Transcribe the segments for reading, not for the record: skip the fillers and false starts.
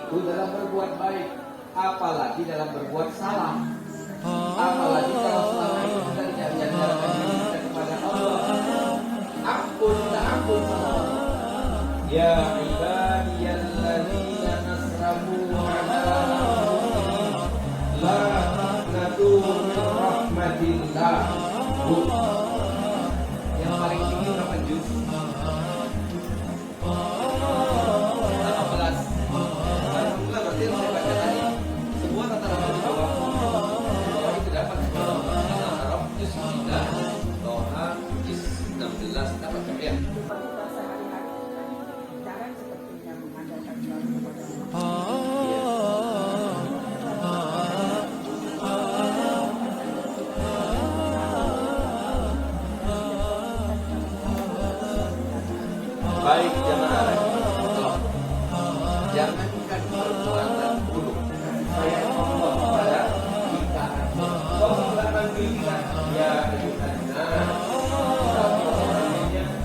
itu dalam berbuat baik, apalagi dalam berbuat salah. Apalagi kalau selama itu kita tidak menyandarkan diri kita kepada Allah, ampun minta ampun sama Allah. Ya ibadiyalladzina asrafu ala anfusihim la taqnatu min rahmatillah. Yang paling tinggi berapa juz? 18. Alhamdulillah, berarti yang saya baca tadi semua rata-rata di bawah. Bawah itu dapat Al-Araf juz 9, Toha juz 16 dapat kan ya? Cara sepertinya mengandalkan selalu kepada Baik jamaah rahimahullah, jangankan perbuatan buruk, saya Allah pada kita. Allah manggil kita, ya ibadina,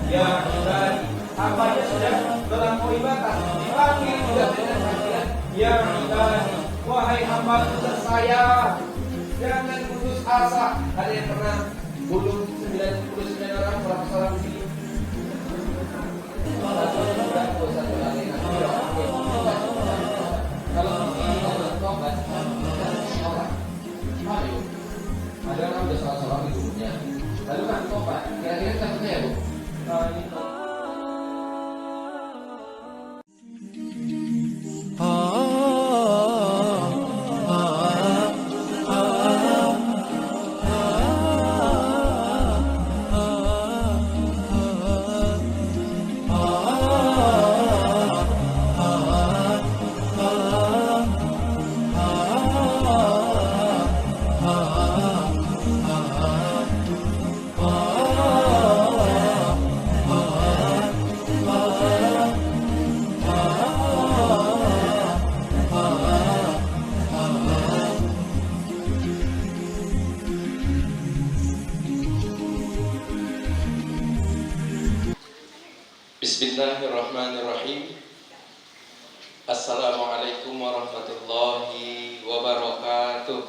ya ibadi. Apanya sudah melampaui batas, dipanggil juga dengan panggilan ya ibadi. Wahai hamba tersayang, jangan putus asa. Ada yang pernah bunuh 99 orang, berapa salah di sini? Kalau ini tobat orang, ayo, ada orang udah salah hidupnya, lalu kan tobat, kira-kira takutnya ya bu? Bismillahirrahmanirrahim. Assalamualaikum warahmatullahi wabarakatuh.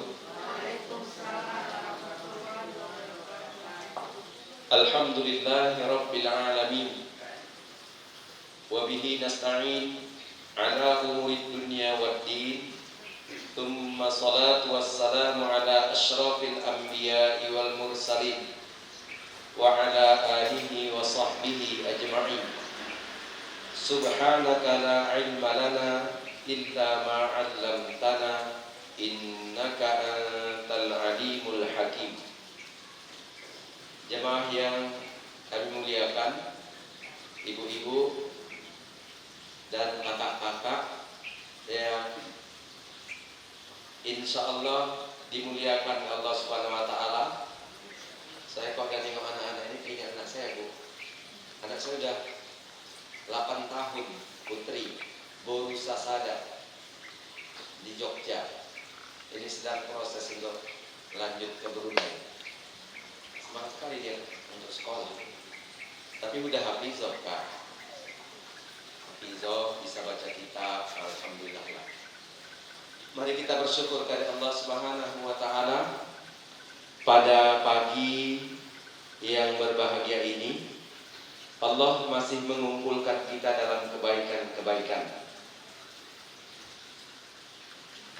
Alhamdulillahi rabbil alamin. Wa bihi nasta'in ala umurid dunya waddin. Thumma salatu wassalamu ala asyrafil anbiya'i wal mursalin wa ala alihi wa sahbihi ajma'in. Subhanaka la ilma lana illa ma 'allamtana innaka antal alimul hakim. Jemaah yang kami muliakan, ibu-ibu dan kakak-kakak yang insyaallah dimuliakan Allah Subhanahu wa taala. Saya kok gak nengok anak-anak ini, kayaknya anak saya bu. Anak saya udah 8 tahun, putri Boru Sasada di Jogja. Ini sedang proses untuk lanjut ke Brunei. Semangat sekali dia untuk sekolah. Tapi udah hafizah kan. Hafizah, bisa baca kitab, alhamdulillah. Mari kita bersyukur kepada Allah Subhanahu wa taala pada pagi yang berbahagia ini. Allah masih mengumpulkan kita dalam kebaikan-kebaikan.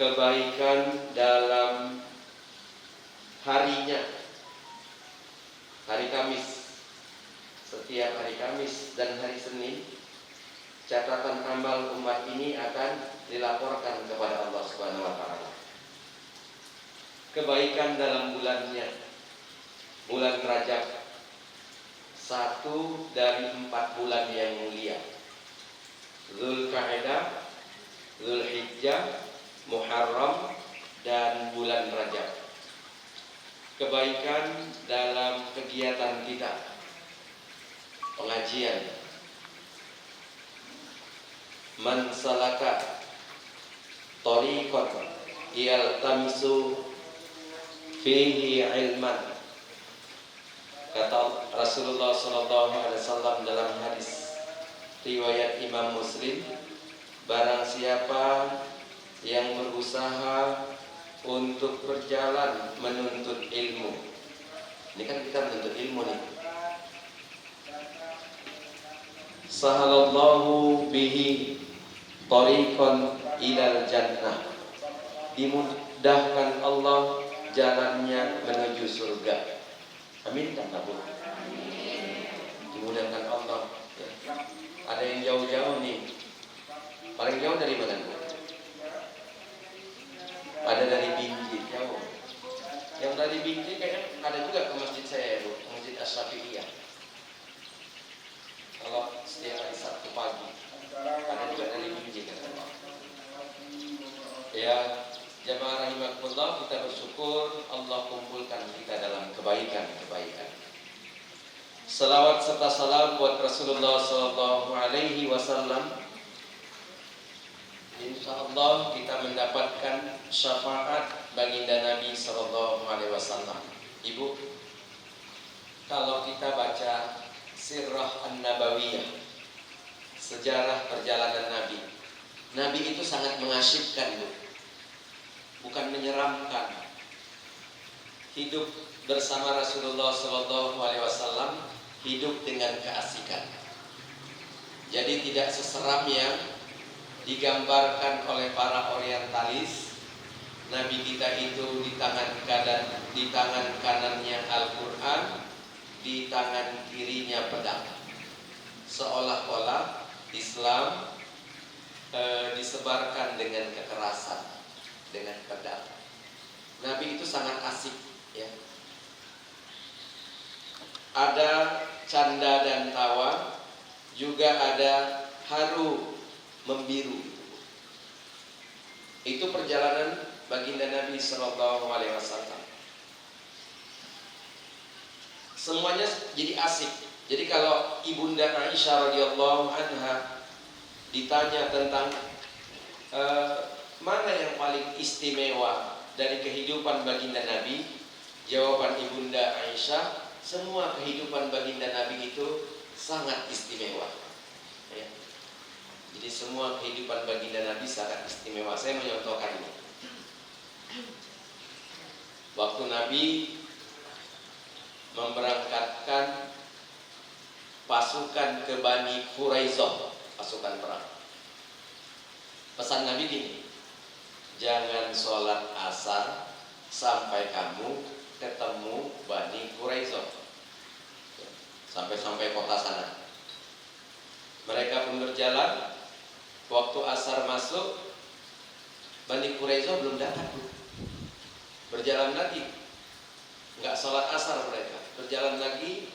Kebaikan dalam harinya, hari Kamis. Setiap hari Kamis dan hari Senin, catatan amal umat ini akan dilaporkan kepada Allah Subhanahu wa taala. Kebaikan dalam bulannya, bulan Rajab, 1 dari 4 bulan yang mulia. Dzulqa'dah, Dzulhijjah, Muharram, dan bulan Rajab. Kebaikan dalam kegiatan kita, pengajian. Man salaka tariqan yaltamisu fihi ilman. Kata Rasulullah SAW dalam hadis riwayat Imam Muslim, Barang siapa yang berusaha untuk berjalan menuntut ilmu. Ini kan kita menuntut ilmu nih. Sahalallahu bihi tariqan ilal jannah. Dimudahkan Allah jalannya menuju surga. Amin dan kabul. Dimudahkan Allah. Ya. Ada yang jauh-jauh nih. Paling jauh dari mana? Ada dari Binjai jauh. Yang dari Binjai kayaknya ada juga ke masjid saya, Bu, Masjid Asy-Syafi'iyah. Kalau setiap hari Sabtu pagi ada juga dari Binjai kan. Ya, jamaah rahimakumullah, kita bersyukur Allah kumpulkan kita dalam kebaikan-kebaikan. Salawat serta salam buat Rasulullah sallallahu alaihi wasallam. InsyaAllah kita mendapatkan syafaat baginda Nabi sallallahu alaihi wasallam. Ibu, kalau kita baca Sirah An-Nabawiyah, sejarah perjalanan Nabi, Nabi itu sangat mengasyikkan, Bu. Bukan menyeramkan. Hidup bersama Rasulullah sallallahu alaihi wasallam, hidup dengan keasikan. Jadi tidak seseram yang digambarkan oleh para orientalis. Nabi kita itu di tangan kanannya Al-Quran, di tangan kirinya pedang. Seolah-olah Islam disebarkan dengan kekerasan, dengan pedang. Nabi itu sangat asik, ya. Ada canda dan tawa, juga ada haru membiru. Itu perjalanan baginda Nabi sallallahu alaihi wasallam. Semuanya jadi asik. Jadi kalau Ibunda Aisyah radhiyallahu anha ditanya tentang mana yang paling istimewa dari kehidupan baginda Nabi, jawaban Ibunda Aisyah, semua kehidupan baginda Nabi itu sangat istimewa, ya. Jadi semua kehidupan baginda Nabi sangat istimewa. Saya menyontohkan ini. Waktu Nabi memberangkatkan pasukan ke Bani Quraisyah, pasukan perang. Pesan Nabi gini, jangan sholat asar sampai kamu ketemu Bani Quraisyah. Sampai kota sana. Mereka pun berjalan. Waktu asar masuk, Bani Quraisyah belum datang. Berjalan lagi, nggak sholat asar mereka. Berjalan lagi,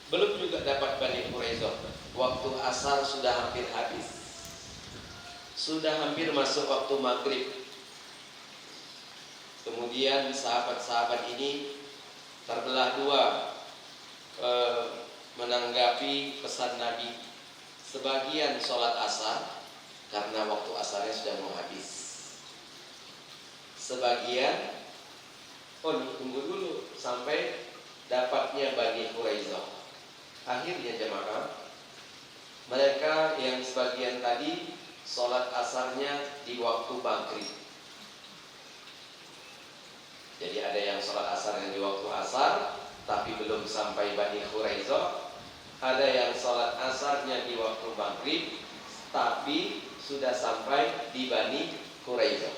belum juga dapat Bani Quraisyah. Waktu asar sudah hampir habis, sudah hampir masuk waktu maghrib. Kemudian sahabat-sahabat ini terbelah dua menanggapi pesan Nabi. Sebagian sholat asar karena waktu asarnya sudah mau habis. Sebagian tunggu dulu sampai dapatnya Bani Quraisyah. Akhirnya jemaah, mereka yang sebagian tadi sholat asarnya di waktu maghrib. Jadi ada yang sholat asarnya di waktu asar tapi belum sampai Bani Quraisyah. Ada yang sholat asarnya di waktu maghrib tapi sudah sampai di Bani Quraisyah.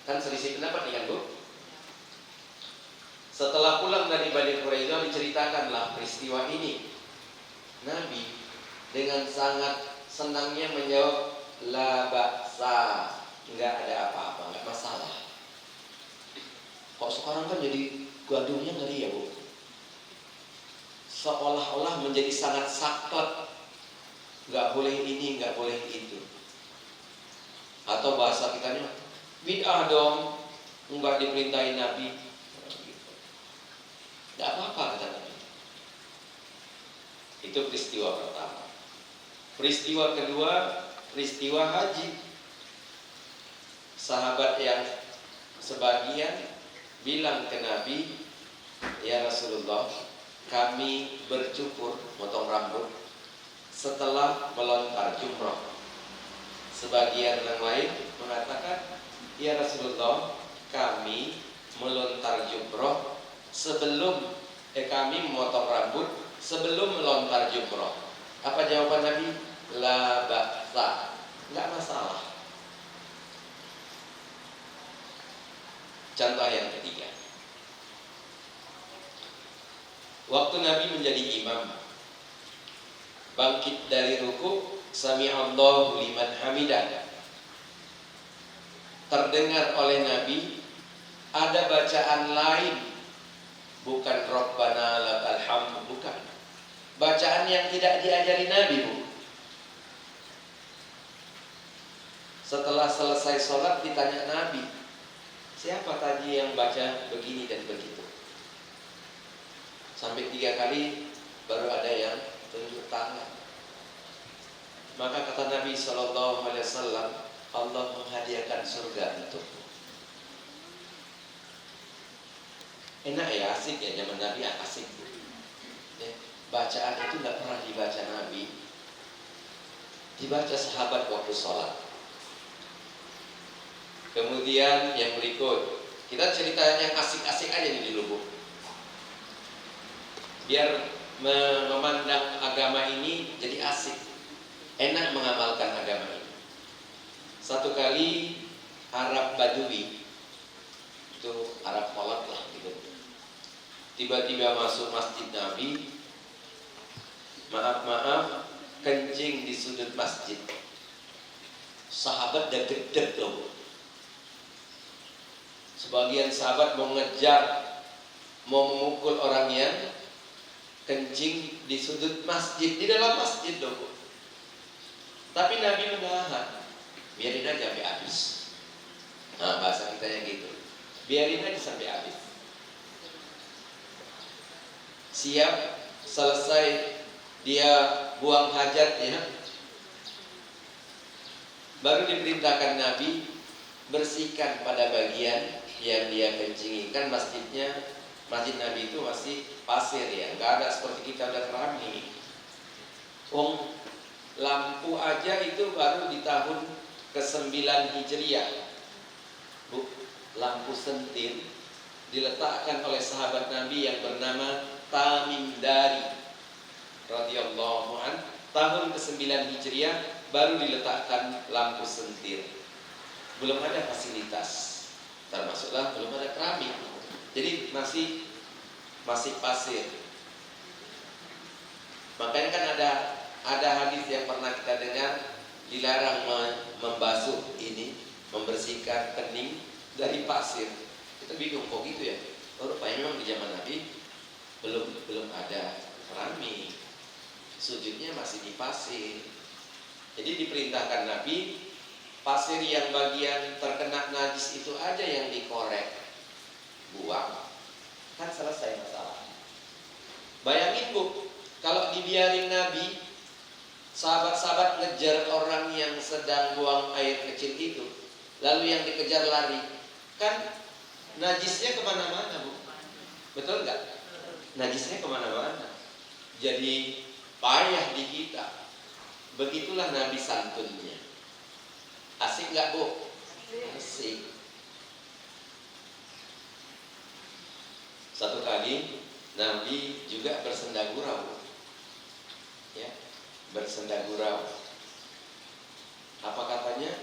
Kan selisih pendapat nih kan, Bu? Setelah pulang dari Bani Quraisyah, diceritakanlah peristiwa ini. Nabi dengan sangat senangnya menjawab, la ba'sa, enggak ada apa-apa, enggak masalah. Kok sekarang kan jadi gaduhnya ngeri ya, Bu? Seolah-olah menjadi sangat saklek, nggak boleh ini, nggak boleh itu. Atau bahasa kitanya, bid'ah dong, nggak diperintahin Nabi. Nggak apa-apa kata Nabi. Itu peristiwa pertama. Peristiwa kedua, peristiwa haji. Sahabat yang sebagian bilang ke Nabi, ya Rasulullah, kami bercukur, potong rambut setelah melontar jumrah. Sebagian yang lain mengatakan, ya Rasulullah, kami melontar jumroh sebelum kami memotong rambut sebelum melontar jumroh. Apa jawaban Nabi? La ba'sa, nggak masalah. Contoh yang ketiga, waktu Nabi menjadi imam, bangkit dari ruku, sami'allahu liman hamidah, terdengar oleh Nabi ada bacaan lain, bukan Rabbana lakal hamd, bukan. Bacaan yang tidak diajari Nabi, Bu. Setelah selesai sholat ditanya Nabi, siapa tadi yang baca begini dan begitu? Sampai 3 kali baru ada yang tunjuk tangan. Maka kata Nabi SAW, Allah menghadiahkan surga untukmu. Enak ya, asik ya, zaman Nabi asik. Ya, bacaan itu nggak pernah dibaca Nabi, dibaca sahabat waktu sholat. Kemudian yang berikut, kita cerita yang asik-asik aja nih dulu, Bu. Biar memandang agama ini jadi asik, enak mengamalkan agama ini. Satu kali Arab Badui, itu Arab kolot lah gitu, tiba-tiba masuk masjid Nabi, maaf kencing di sudut masjid. Sahabat udah gedeg loh. Sebagian sahabat mau ngejar, mau memukul orang yang kencing di sudut masjid, di dalam masjid loh. Tapi Nabi menahan, biarin aja sampai habis. Nah, bahasa kitanya gitu, biarin aja sampai habis. Siap, selesai dia buang hajat ya, baru diperintahkan Nabi bersihkan pada bagian yang dia kencingi. Kan masjidnya, masjid Nabi itu masih pasir ya, nggak ada seperti kita udah keramik. Lampu aja itu baru di tahun ke-9 Hijriah, Bu. Lampu sentil diletakkan oleh sahabat Nabi yang bernama Tamim Dari radhiyallahu an. Tahun ke-9 Hijriah baru diletakkan lampu sentil. Belum ada fasilitas, termasuklah belum ada keramik. Jadi masih pasir. Makanya kan ada hadis yang pernah kita dengar, dilarang membasuh ini, membersihkan kening dari pasir. Kita bingung kok gitu ya. Rupanya memang di zaman Nabi belum ada keramik, sujudnya masih di pasir. Jadi diperintahkan Nabi, pasir yang bagian terkena najis itu aja yang dikorek, buang, kan selesai masalah. Bayangin, Bu, kalau dibiarin Nabi, sahabat-sahabat ngejar orang yang sedang buang air kecil itu, lalu yang dikejar lari, kan najisnya kemana-mana, Bu. Betul nggak? Najisnya kemana-mana. Jadi payah di kita. Begitulah Nabi santunnya. Asik nggak, Bu? Asik. Satu kali Nabi juga bersenda gurau, ya, bersenda gurau. Apa katanya?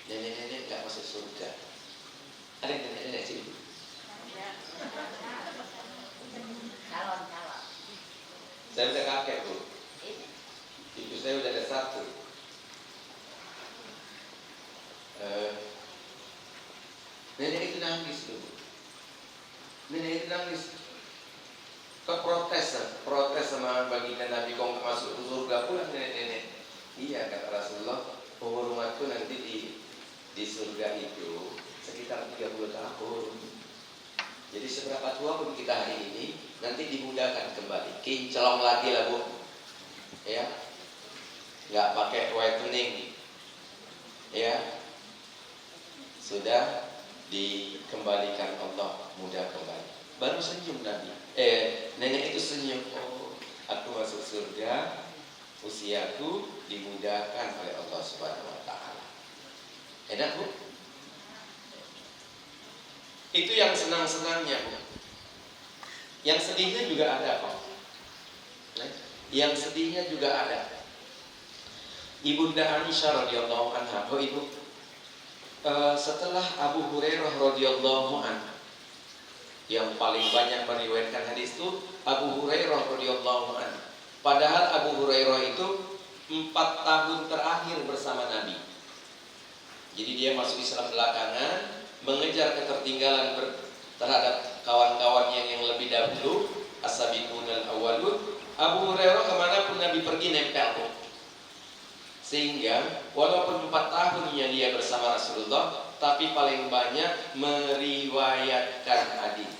Nenek-nenek nggak masuk surga. Ada yang nenek-nenek sini? Calon. Saya udah kakek, Bu. Ibu saya udah ada 1. Nenek itu nangis dulu. Nenek itu nangis. Protes sama baginda Nabi, kau masuk ke surga pula nenek-nenek. Iya, kata Rasulullah, pengurunganku nanti di surga itu sekitar 30 tahun. Jadi seberapa tua pun kita hari ini, nanti dimudahkan kembali. Kinclong lagi lah, Bu. Ya, nggak pakai whitening, ya, sudah dikembalikan Allah, mudah kembali. Baru senyum Nabi. Nenek itu senyum. Oh, aku masuk surga, usiaku dimudahkan oleh Allah Subhanahu Wa Taala. Enak Bu? Itu yang senang-senangnya Bu. Yang sedihnya juga ada kok. Yang sedihnya juga ada. Ibunda Aisyah radhiyallahu anha, oh Ibu, setelah Abu Hurairah radhiyallahu anhu, yang paling banyak meriwayatkan hadis itu Abu Hurairah radhiyallahu anhu. Padahal Abu Hurairah itu 4 tahun terakhir bersama Nabi. Jadi dia masuk Islam belakangan, mengejar ketertinggalan terhadap kawan-kawannya yang lebih dahulu, as-sabiqunal awwalun. Abu Hurairah kemanapun Nabi pergi nempel. Sehingga walaupun 4 tahunnya dia bersama Rasulullah, tapi paling banyak meriwayatkan hadis.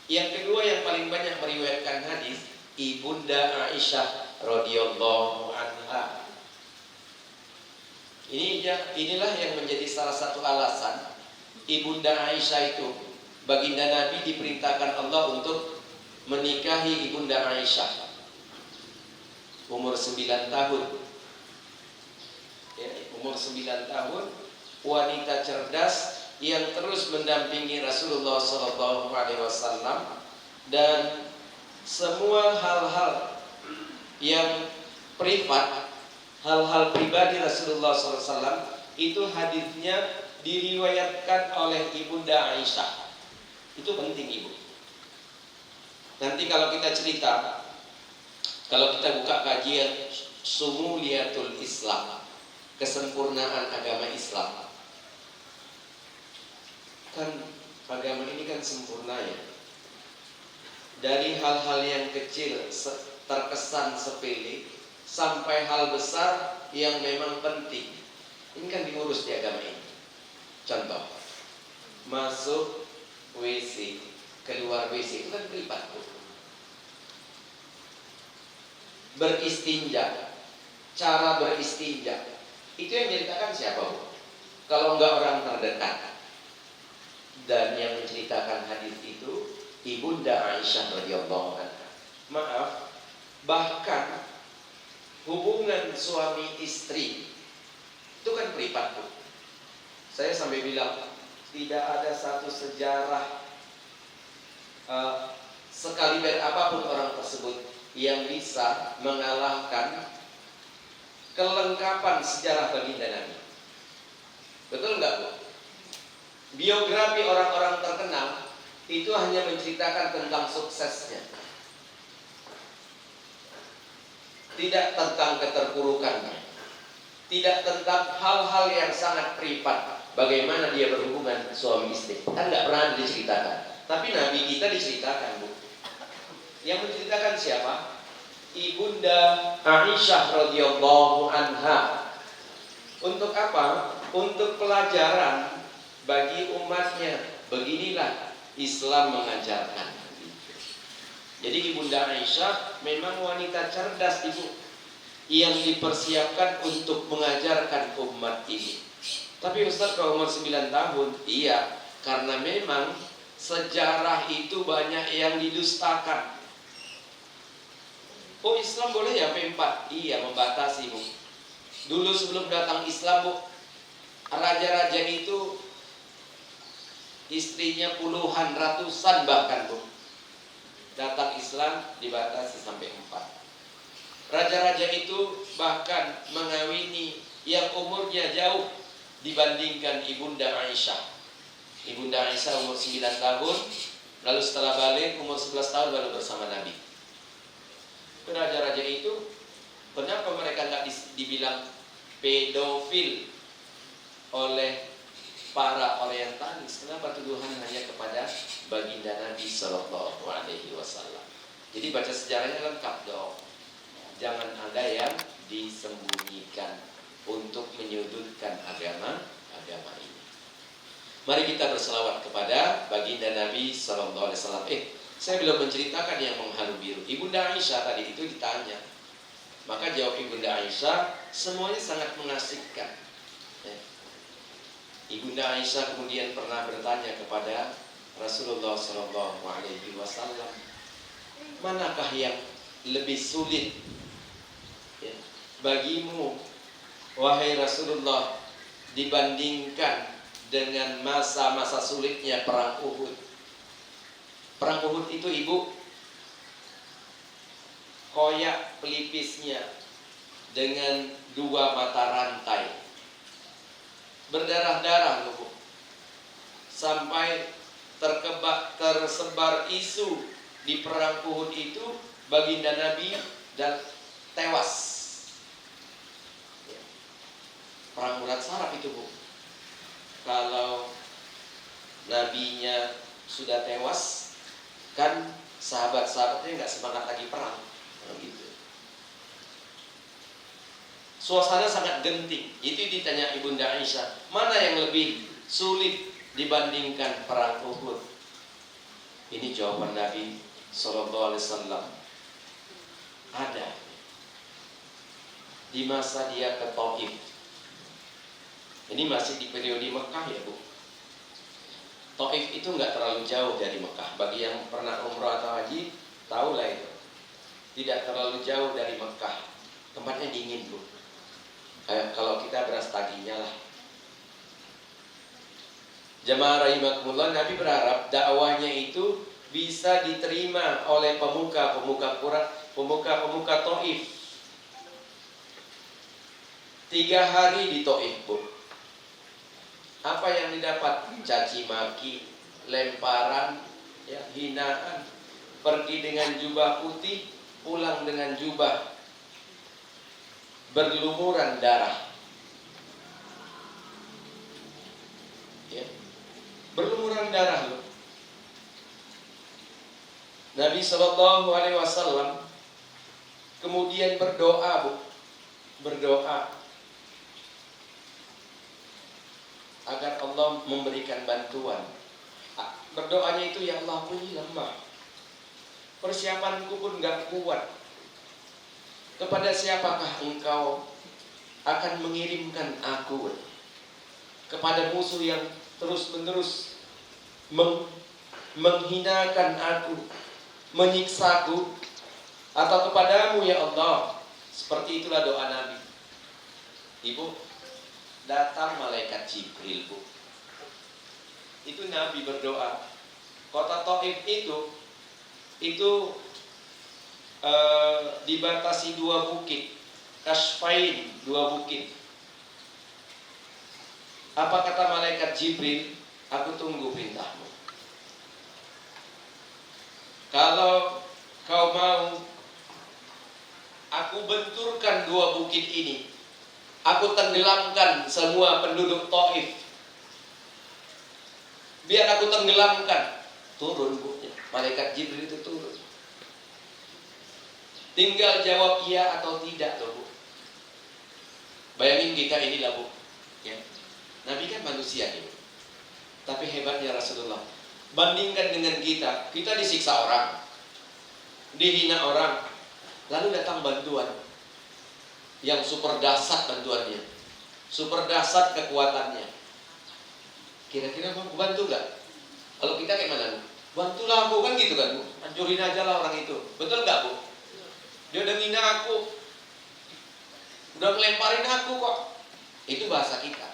Yang kedua yang paling banyak meriwayatkan hadis, Ibunda Aisyah radhiyallahu anha. Inilah yang menjadi salah satu alasan Ibunda Aisyah itu, baginda Nabi diperintahkan Allah untuk menikahi Ibunda Aisyah umur 9 tahun. Ya, umur 9 tahun, wanita cerdas yang terus mendampingi Rasulullah SAW, dan semua hal-hal yang privat, hal-hal pribadi Rasulullah SAW itu hadisnya diriwayatkan oleh Ibunda Aisyah. Itu penting Ibu. Nanti kalau kita cerita, kalau kita buka kajian Sumuliyatul Islam, kesempurnaan agama Islam, kan agama ini kan sempurna ya. Dari hal-hal yang kecil terkesan sepele sampai hal besar yang memang penting, ini kan diurus di agama ini. Contoh, masuk WC, keluar WC itu kan privat. Beristinja, cara beristinja, itu yang menceritakan siapa Bu? Kalau enggak orang terdekat. Dan yang menceritakan hadis itu Ibunda Aisyah radhiyallahu anha. Maaf, bahkan hubungan suami istri itu kan privat Bu. Saya sampai bilang tidak ada satu sejarah sekaliber apapun orang tersebut yang bisa mengalahkan kelengkapan sejarah baginda Nabi. Betul nggak Bu? Biografi orang-orang terkenal itu hanya menceritakan tentang suksesnya, tidak tentang keterpurukannya, tidak tentang hal-hal yang sangat privat. Bagaimana dia berhubungan suami istri, kan nggak pernah diceritakan. Tapi Nabi kita diceritakan Bu. Yang menceritakan siapa? Ibunda Aisyah radhiyallahu anha. Untuk apa? Untuk pelajaran bagi umatnya. Beginilah Islam mengajarkan. Jadi Ibunda Aisyah memang wanita cerdas Ibu, yang dipersiapkan untuk mengajarkan umat ini. Tapi Ustaz kalau umur 9 tahun, iya, karena memang sejarah itu banyak yang didustakan. Oh Islam boleh ya sampai 4? Iya, membatasi Bu. Dulu sebelum datang Islam Bu, raja-raja itu istrinya puluhan, ratusan bahkan Bu. Datang Islam dibatasi sampai 4. Raja-raja itu bahkan mengawini yang umurnya jauh dibandingkan Ibunda Aisyah. Ibunda Aisyah umur 9 tahun, lalu setelah balik umur 11 tahun baru bersama Nabi. Raja-raja itu, kenapa mereka nggak dibilang pedofil oleh para orientalis? Kenapa tuduhan hanya kepada baginda Nabi Sallallahu Alaihi Wasallam? Jadi baca sejarahnya lengkap dong. Jangan ada yang disembunyikan untuk menyudutkan agama ini. Mari kita berselawat kepada baginda Nabi Sallallahu Alaihi Wasallam. Saya belum menceritakan yang mengharu biru. Ibunda Aisyah tadi itu ditanya, maka jawab Ibunda Aisyah, semuanya sangat mengasihkan. Ibunda Aisyah kemudian pernah bertanya kepada Rasulullah SAW, manakah yang lebih sulit bagimu wahai Rasulullah, dibandingkan dengan masa-masa sulitnya perang Uhud. Perang Uhud itu ibu, koyak pelipisnya dengan 2 mata rantai, berdarah-darah loh bu. Sampai tersebar isu di perang Uhud itu baginda Nabi dan tewas. Perang urat saraf itu bu. Kalau nabinya sudah tewas, kan sahabat-sahabatnya nggak semangat lagi perang, gitu. Suasana sangat genting. Itu ditanya Ibunda Aisyah, mana yang lebih sulit dibandingkan perang Uhud? Ini jawaban Nabi Sallallahu Alaihi Wasallam. Ada di masa dia ke Taif. Ini masih di periode Mekah ya bu. Taif itu nggak terlalu jauh dari Mekah. Bagi yang pernah umrah atau haji, tahulah itu. Tidak terlalu jauh dari Mekah. Tempatnya dingin bu. Kalau kita beras taginya lah. Jamaah rahimakumullah, Nabi berharap dakwahnya itu bisa diterima oleh pemuka Taif. 3 hari di Taif bu. Apa yang didapat? Caci maki, lemparan, ya, hinaan. Pergi dengan jubah putih, pulang dengan jubah berlumuran darah. Ya. Berlumuran darah loh. Nabi Shallallahu Alaihi Wasallam kemudian berdoa bu, berdoa agar Allah memberikan bantuan. Berdoanya itu, ya Allah, aku ini lemah, persiapanku pun gak kuat. Kepada siapakah engkau akan mengirimkan aku? Kepada musuh yang terus-menerus menghinakan aku, menyiksaku, atau kepadamu ya Allah? Seperti itulah doa Nabi. Ibu, datang malaikat Jibril bu. Itu Nabi berdoa. Kota Taif itu dibatasi 2 bukit, Kasfain, 2 bukit. Apa kata malaikat Jibril? Aku tunggu perintahmu. Kalau kau mau, aku benturkan 2 bukit ini. Aku tenggelamkan semua penduduk Taif. Biar aku tenggelamkan. Turun bu. Malaikat Jibril itu turun. Tinggal jawab iya atau tidak loh bu. Bayangin kita inilah bu, ya. Nabi kan manusia nih, tapi hebatnya Rasulullah. Bandingkan dengan kita disiksa orang, dihina orang, lalu datang bantuan yang super dahsyat bantuannya, super dahsyat kekuatannya. Kira-kira mau bantu nggak? Kalau kita kayak mana bu? Bantulah aku kan gitu kan bu, hancurin aja lah orang itu, betul nggak bu? Dia udah ngina aku, udah ngelemparin aku kok. Itu bahasa kita.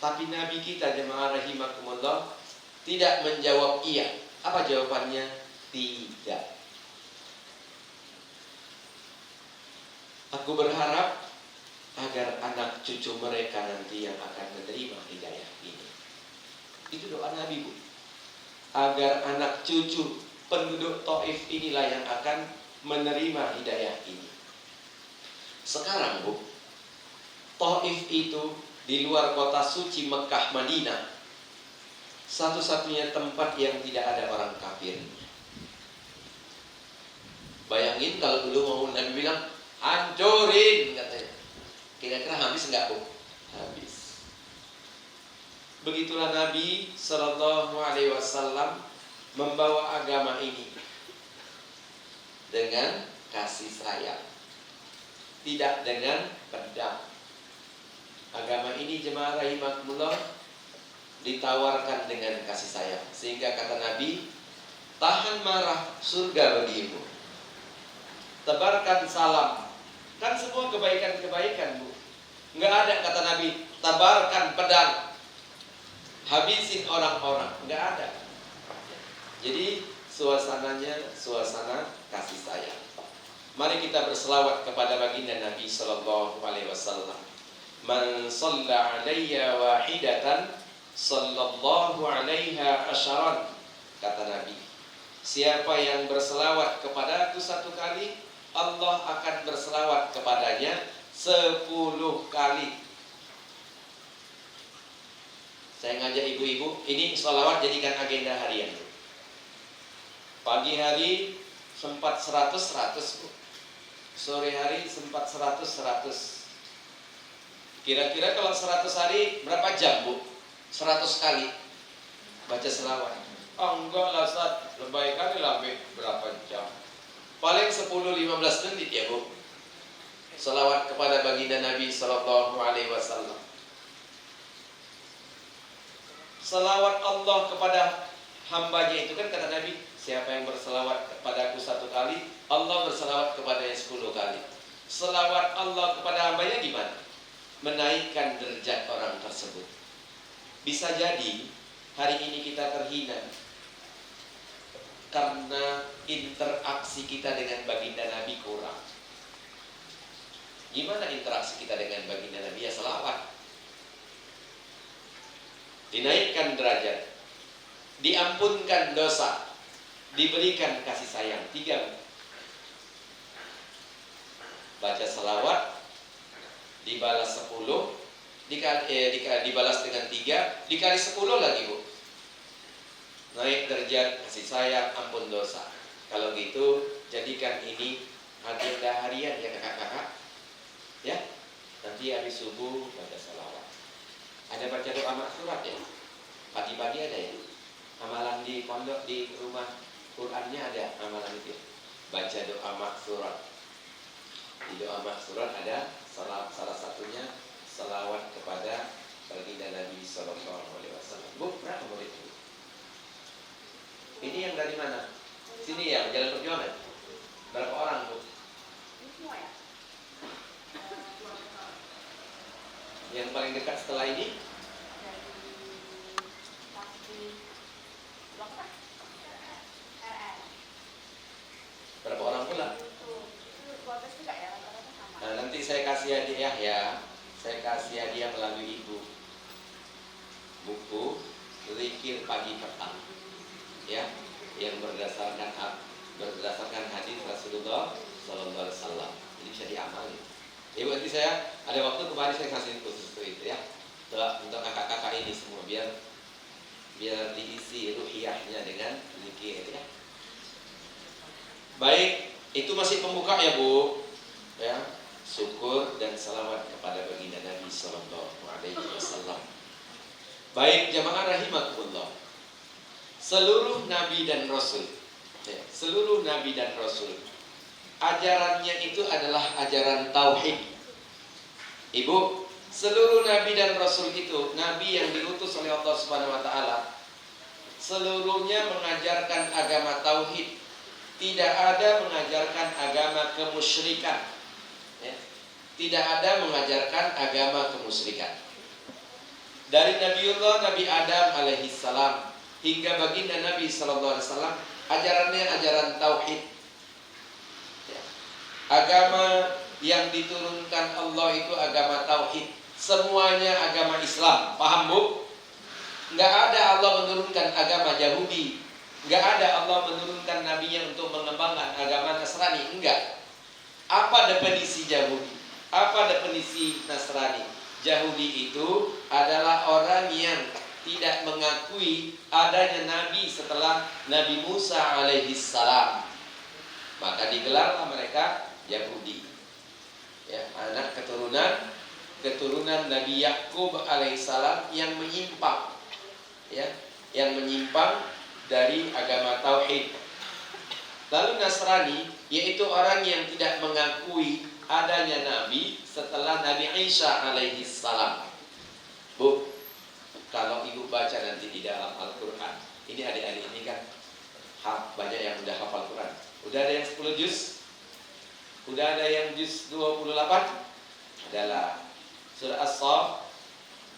Tapi Nabi kita, jemaah rahimakumullah, tidak menjawab iya. Apa jawabannya? Tidak. Aku berharap agar anak cucu mereka nanti yang akan menerima hidayah ini. Itu doa Nabi bu. Agar anak cucu penduduk Taif inilah yang akan menerima hidayah ini. Sekarang bu, Taif itu di luar kota suci Mekah Madinah, satu-satunya tempat yang tidak ada orang kafir. Bayangin kalau dulu mau Nabi bilang hancurin katanya, kira-kira habis nggak bu? Habis. Begitulah Nabi Sallallahu Alaihi Wasallam membawa agama ini dengan kasih sayang, tidak dengan pedang. Agama ini jemaah rahimakumullah ditawarkan dengan kasih sayang. Sehingga kata Nabi, tahan marah, surga bagimu. Tebarkan salam. Kan semua kebaikan-kebaikan bu. Nggak ada kata Nabi, tabarkan pedang, habisin orang-orang. Nggak ada. Jadi suasananya suasana kasih sayang. Mari kita berselawat kepada baginda Nabi sallallahu alaihi wasallam. Man shalla alayya wahidatan sallallahu alaiha asharan, kata Nabi. Siapa yang berselawat kepadaku satu kali, Allah akan berselawat kepadanya 10 kali. Saya ngajak ibu-ibu, ini selawat jadikan agenda harian. Pagi hari sempat 100 Bu. Sore hari sempat 100. Kira-kira kalau 100 hari berapa jam Bu? 100 kali baca selawat. Oh enggak lah Ustaz, lebay kali lah berapa jam? Paling 10-15 menit ya Bu. Selawat kepada baginda Nabi sallallahu alaihi wasallam. Selawat Allah kepada hambanya itu kan kata Nabi, siapa yang berselawat kepadaku satu kali, Allah berselawat kepadanya 10 kali. Selawat Allah kepada hambanya gimana? Menaikkan derajat orang tersebut. Bisa jadi hari ini kita terhina karena interaksi kita dengan baginda Nabi kurang. Gimana interaksi kita dengan baginda Nabi? Ya selawat. Dinaikkan derajat, diampunkan dosa, diberikan kasih sayang. 3. Baca selawat, dibalas 10, dibalas dengan 3, dikali 10 lagi Bu. Naik derajat, kasih sayang, ampun dosa. Kalau gitu jadikan ini agenda harian ya kakak-kakak. Ya, nanti habis subuh baca selawat. Ada baca doa maksurat ya. Pagi-pagi ada ya. Amalan di pondok di rumah Qurannya ada amalan itu. Baca doa maksurat. Di doa maksurat ada salah satunya selawat kepada baginda Nabi sallallahu alaihi wasallam. Bu, berapa murid itu? Ini yang dari mana? Sini ya, Jalan Perjuangan. Berapa orang Bu? Yang paling dekat setelah ini? Berapa orang pula? Nah, nanti saya kasih hadiah ya. Saya kasih hadiah melalui ibu. Buku Zikir Pagi Petang. Ya, yang berdasarkan hadis Rasulullah sallallahu alaihi wasallam. Jadi bisa diamalin. Ibu nanti saya ada waktu kemarin saya kasih khusus itu ya. Untuk kakak-kakak ini semua biar diisi ruhiyahnya dengan zikir ya. Baik, itu masih pembuka ya Bu. Ya, syukur dan salawat kepada baginda Nabi sallallahu alaihi wasallam. Baik jamaah rahimakumullah. Seluruh nabi dan rasul, ya, seluruh nabi dan rasul ajarannya itu adalah ajaran tauhid. Ibu, seluruh nabi dan rasul itu, nabi yang diutus oleh Allah Subhanahu wa taala, seluruhnya mengajarkan agama tauhid. Tidak ada mengajarkan agama kemusyrikan. Ya. Tidak ada mengajarkan agama kemusyrikan. Dari Nabiullah Nabi Adam alaihissalam hingga baginda Nabi sallallahu alaihi wasallam, ajarannya ajaran tauhid. Ya. Agama yang diturunkan Allah itu agama tauhid. Semuanya agama Islam. Paham Bu? Nggak ada Allah menurunkan agama Yahudi. Nggak ada Allah menurunkan nabinya untuk mengembangkan agama Nasrani. Enggak. Apa definisi Yahudi? Apa definisi Nasrani? Yahudi itu adalah orang yang tidak mengakui adanya nabi setelah Nabi Musa alaihissalam. Maka digelarlah mereka Yahudi. Ya, anak keturunan Nabi Yakub alaihissalam yang menyimpang. Ya, yang menyimpang dari agama tauhid. Lalu Nasrani yaitu orang yang tidak mengakui adanya nabi setelah Nabi Isa alaihissalam. Bu, kalau ibu baca nanti di dalam Al-Quran, ini adik-adik ini kan banyak yang udah hafal Quran. Udah ada yang 10 juz? Udah ada yang juz 28? Adalah Surah As-Saff.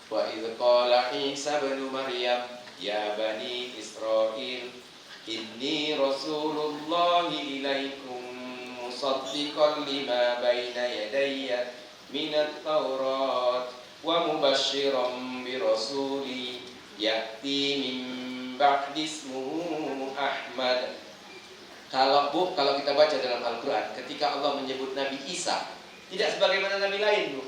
Wa idh qala Isa ibnu Maryam ya bani Israil inni rasulullahi ilaikum musaddiqan lima baina yadayya minat Taurat wa mubasysyiran bi rasuli ya'ti min ba'di ismuhu Ahmad. Kalau kita baca dalam Al-Quran, ketika Allah menyebut Nabi Isa, tidak sebagaimana Nabi lain, Bu.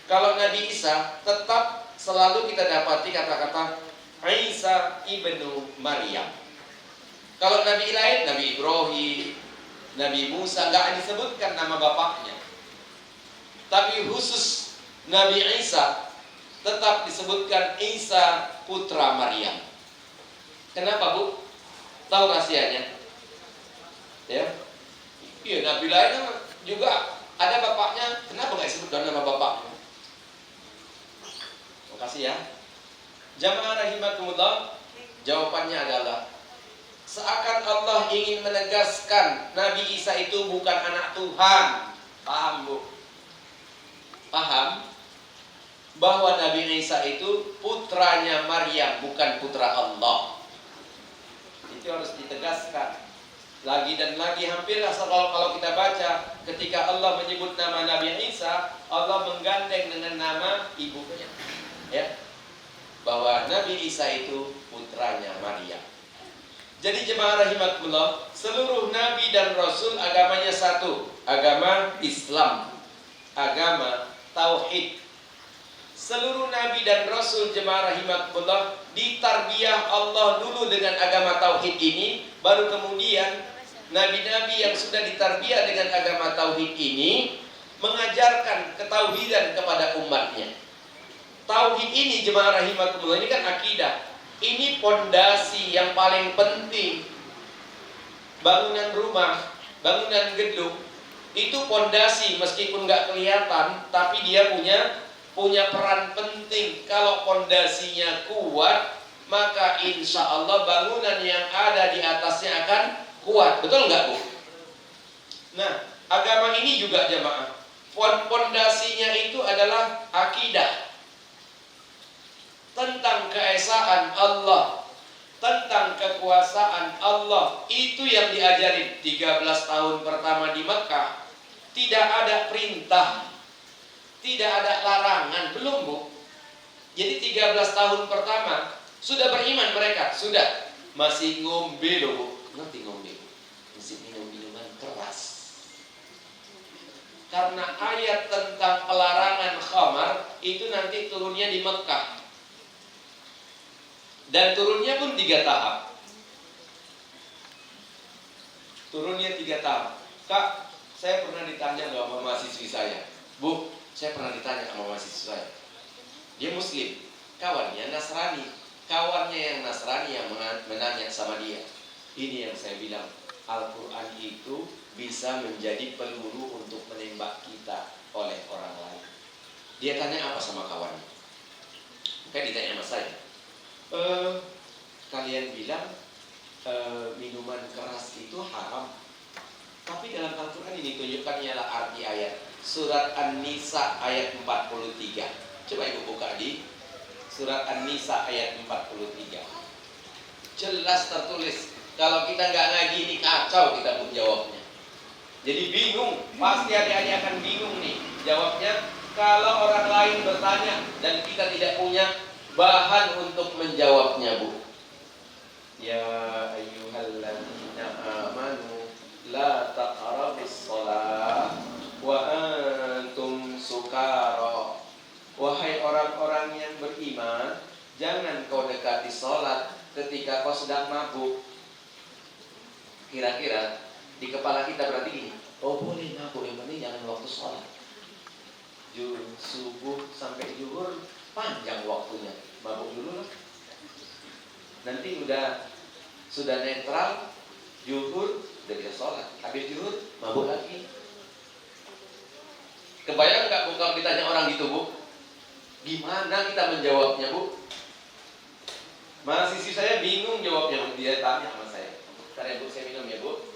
Kalau Nabi Isa, tetap selalu kita dapati kata-kata Isa ibnu Maryam. Kalau Nabi lain, Nabi Ibrahim, Nabi Musa, nggak disebutkan nama bapaknya. Tapi khusus Nabi Isa, tetap disebutkan Isa putra Maryam. Kenapa, Bu? Tahu rahasianya? Ya, iya, Nabi lain juga ada bapaknya, kenapa nggak disebutkan nama bapaknya? Makasih ya. Jamaah rahimakumullah, jawabannya adalah seakan Allah ingin menegaskan Nabi Isa itu bukan anak Tuhan. Paham, Bu? Paham? Bahwa Nabi Isa itu putranya Maryam, bukan putra Allah. Itu harus ditegaskan. Lagi dan lagi hampir kalau kita baca ketika Allah menyebut nama Nabi Isa, Allah menggandeng dengan nama ibunya, ya, bahwa Nabi Isa itu putranya Maryam. Jadi jemaah rahimakumullah, seluruh nabi dan rasul agamanya satu, agama Islam, agama tauhid. Seluruh nabi dan rasul jemaah rahimakumullah ditarbiyah Allah dulu dengan agama tauhid ini, baru kemudian nabi-nabi yang sudah ditarbiyah dengan agama tauhid ini mengajarkan ketauhidan kepada umatnya. Tauhid ini jemaah rahimakumullah, ini kan akidah. Ini pondasi yang paling penting. Bangunan rumah, bangunan gedung, itu pondasi meskipun nggak kelihatan, tapi dia punya peran penting. Kalau pondasinya kuat, maka insya Allah bangunan yang ada di atasnya akan kuat. Betul nggak, Bu? Nah, agama ini juga jemaah, pondasinya itu adalah akidah tentang keesaan Allah, tentang kekuasaan Allah. Itu yang diajarin 13 tahun pertama di Mekah. Tidak ada perintah, tidak ada larangan, belum, Bu. Jadi 13 tahun pertama sudah beriman mereka, sudah. Masih ngombe loh, Bu. Ngerti ngombe? Masih minum minuman keras. Karena ayat tentang pelarangan khamar itu nanti turunnya di Mekah. Dan turunnya pun 3 tahap. Turunnya 3 tahap. Kak, saya pernah ditanya sama mahasiswi saya. Bu, saya pernah ditanya sama mahasiswi saya. Dia muslim, kawannya Nasrani. Kawannya yang Nasrani yang menanya sama dia. Ini yang saya bilang, Al-Quran itu bisa menjadi peluru untuk menembak kita oleh orang lain. Dia tanya apa sama kawannya? Kayak ditanya sama saya. Kalian bilang minuman keras itu haram. Tapi dalam Al-Quran ini tunjukkan ialah arti ayat. Surat An-Nisa ayat 43. Coba ibu buka di Surat An-Nisa ayat 43. Jelas tertulis. Kalau kita nggak ngaji ini kacau kita pun jawabnya. Jadi bingung, pasti adik-adik akan bingung nih jawabnya. Kalau orang lain bertanya dan kita tidak punya bahan untuk menjawabnya, Bu. Ya ayyuhalladzina amanu la taqrabus shalah wa antum sukara. Wahai orang-orang yang beriman, jangan kau dekati salat ketika kau sedang mabuk. Kira-kira di kepala kita berarti gini, oh boleh mabuk, yang penting jangan waktu sholat. Subuh sampai zuhur panjang waktunya, mabuk dulu lah. Nanti sudah netral, zuhur udah bisa sholat, habis zuhur mabuk lagi. Kebayang nggak Bu kalau ditanya orang gitu, Bu? Gimana kita menjawabnya, Bu? Mahasiswi saya bingung jawabnya, Bu. Dia tanya sama saya. Bentar ya, Bu, saya minum ya, Bu.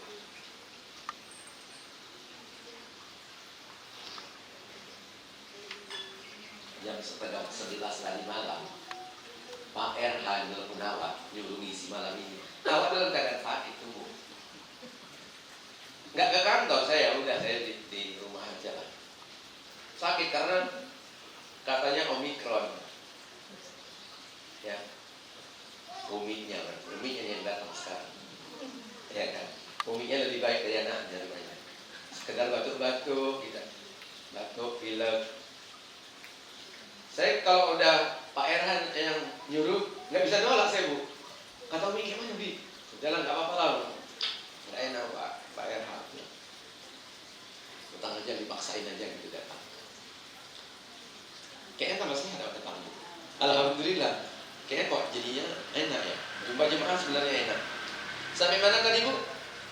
jam setengah 11 tadi malam, Pak Erhan nelfon awak nyuruh ngisi malam ini. Awak dalam keadaan sakit tuh, Bu. Nggak ke kantor saya, udah saya di rumah aja lah. Sakit karena katanya Omikron. Ya. Uminya yang datang sekarang. Ya kan. Uminya lebih baik dari anaknya rupanya. Sekedar batuk-batuk, gitu. Batuk, pilek. Saya kalau udah Pak Erhan yang nyuruh, nggak bisa nolak saya, Bu. Kata Umi, gimana, Bi? Jalan nggak apa-apa lah. Nggak enak, Pak Erhan. Utang aja, dipaksain aja gitu datang. Kayaknya tambah sehat datang. Alhamdulillah. Kayaknya kok jadinya enak ya. Jumpa jemaah sebenarnya enak. Sampai mana tadi, Bu?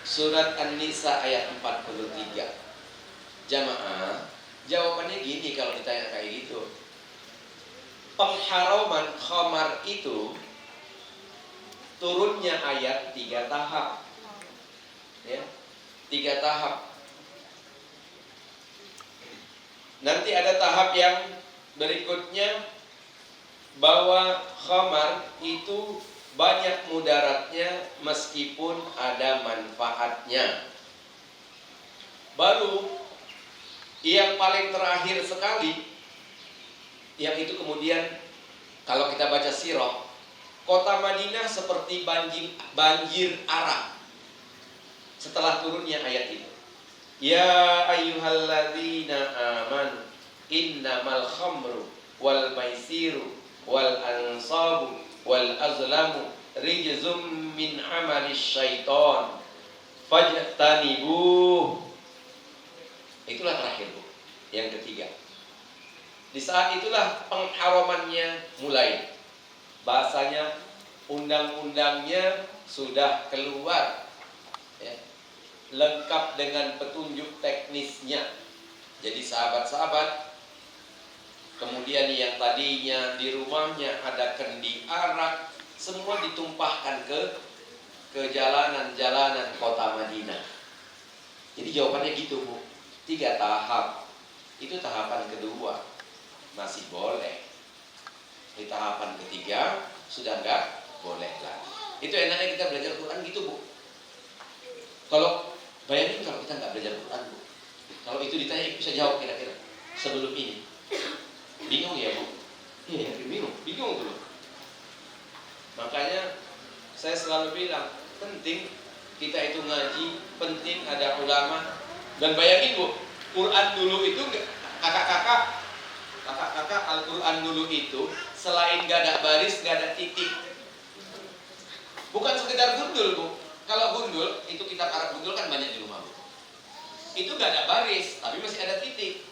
Surat An-Nisa ayat 43. Jamaah, jawabannya gini kalau ditanya kayak gitu. Pengharaman khamar itu turunnya ayat 3 tahap. Ya, 3 tahap. Nanti ada tahap yang berikutnya bahwa khamar itu banyak mudaratnya meskipun ada manfaatnya. Baru yang paling terakhir sekali, yang itu kemudian kalau kita baca sirah, kota Madinah seperti banjir Arab setelah turunnya ayat itu. Ya ayyuhalladzina amanu innamal khamru wal maisiru wal ansabu wal azlamu rijzum min amalis syaiton fajtanibuh. Itulah terakhir, Bu. Yang ketiga. Di saat itulah pengharamannya mulai. Bahasanya undang-undangnya sudah keluar. Ya. Lengkap dengan petunjuk teknisnya. Jadi sahabat-sahabat, kemudian yang tadinya di rumahnya ada kendi arak, semua ditumpahkan ke jalanan-jalanan kota Madinah. Jadi jawabannya gitu, Bu. 3 tahap. Itu tahapan kedua, masih boleh. Di tahapan ketiga sudah enggak boleh lagi. Itu enaknya kita belajar Quran gitu, Bu. Kalau bayangin kalau kita nggak belajar Quran, Bu. Kalau itu ditanya bisa jawab kira-kira sebelum ini. Bingung ya, Bu? Iya, bingung dulu. Makanya saya selalu bilang penting kita itu ngaji, penting ada ulama. Dan bayangin, Bu, Quran dulu itu kakak-kakak Al-Quran dulu itu selain gak ada baris, gak ada titik. Bukan sekedar gundul, Bu. Kalau gundul, itu kitab Arab gundul kan banyak di rumah, Bu. Itu gak ada baris, tapi masih ada titik.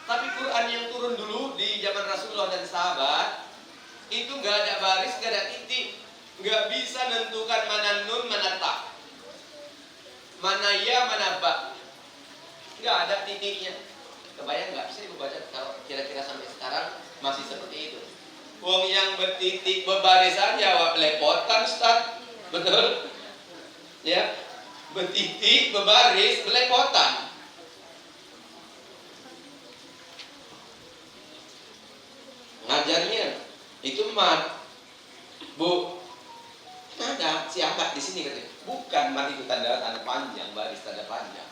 Tapi Quran yang turun dulu di zaman Rasulullah dan sahabat, itu gak ada baris, gak ada titik. Gak bisa nentukan mana nun, mana ta, mana ya, mana ba. Gak ada titiknya. Kebayang gak? Bisa Ibu baca kalau kira-kira sampai sekarang masih seperti itu. Wong yang bertitik berbaris aja wak belepotan, Ustaz. Betul? Ya, bertitik berbaris belepotan. Ngajarnya itu mat, Bu. Ada siapa di sini katanya? Bukan mat itu tanda panjang, baris tanda panjang.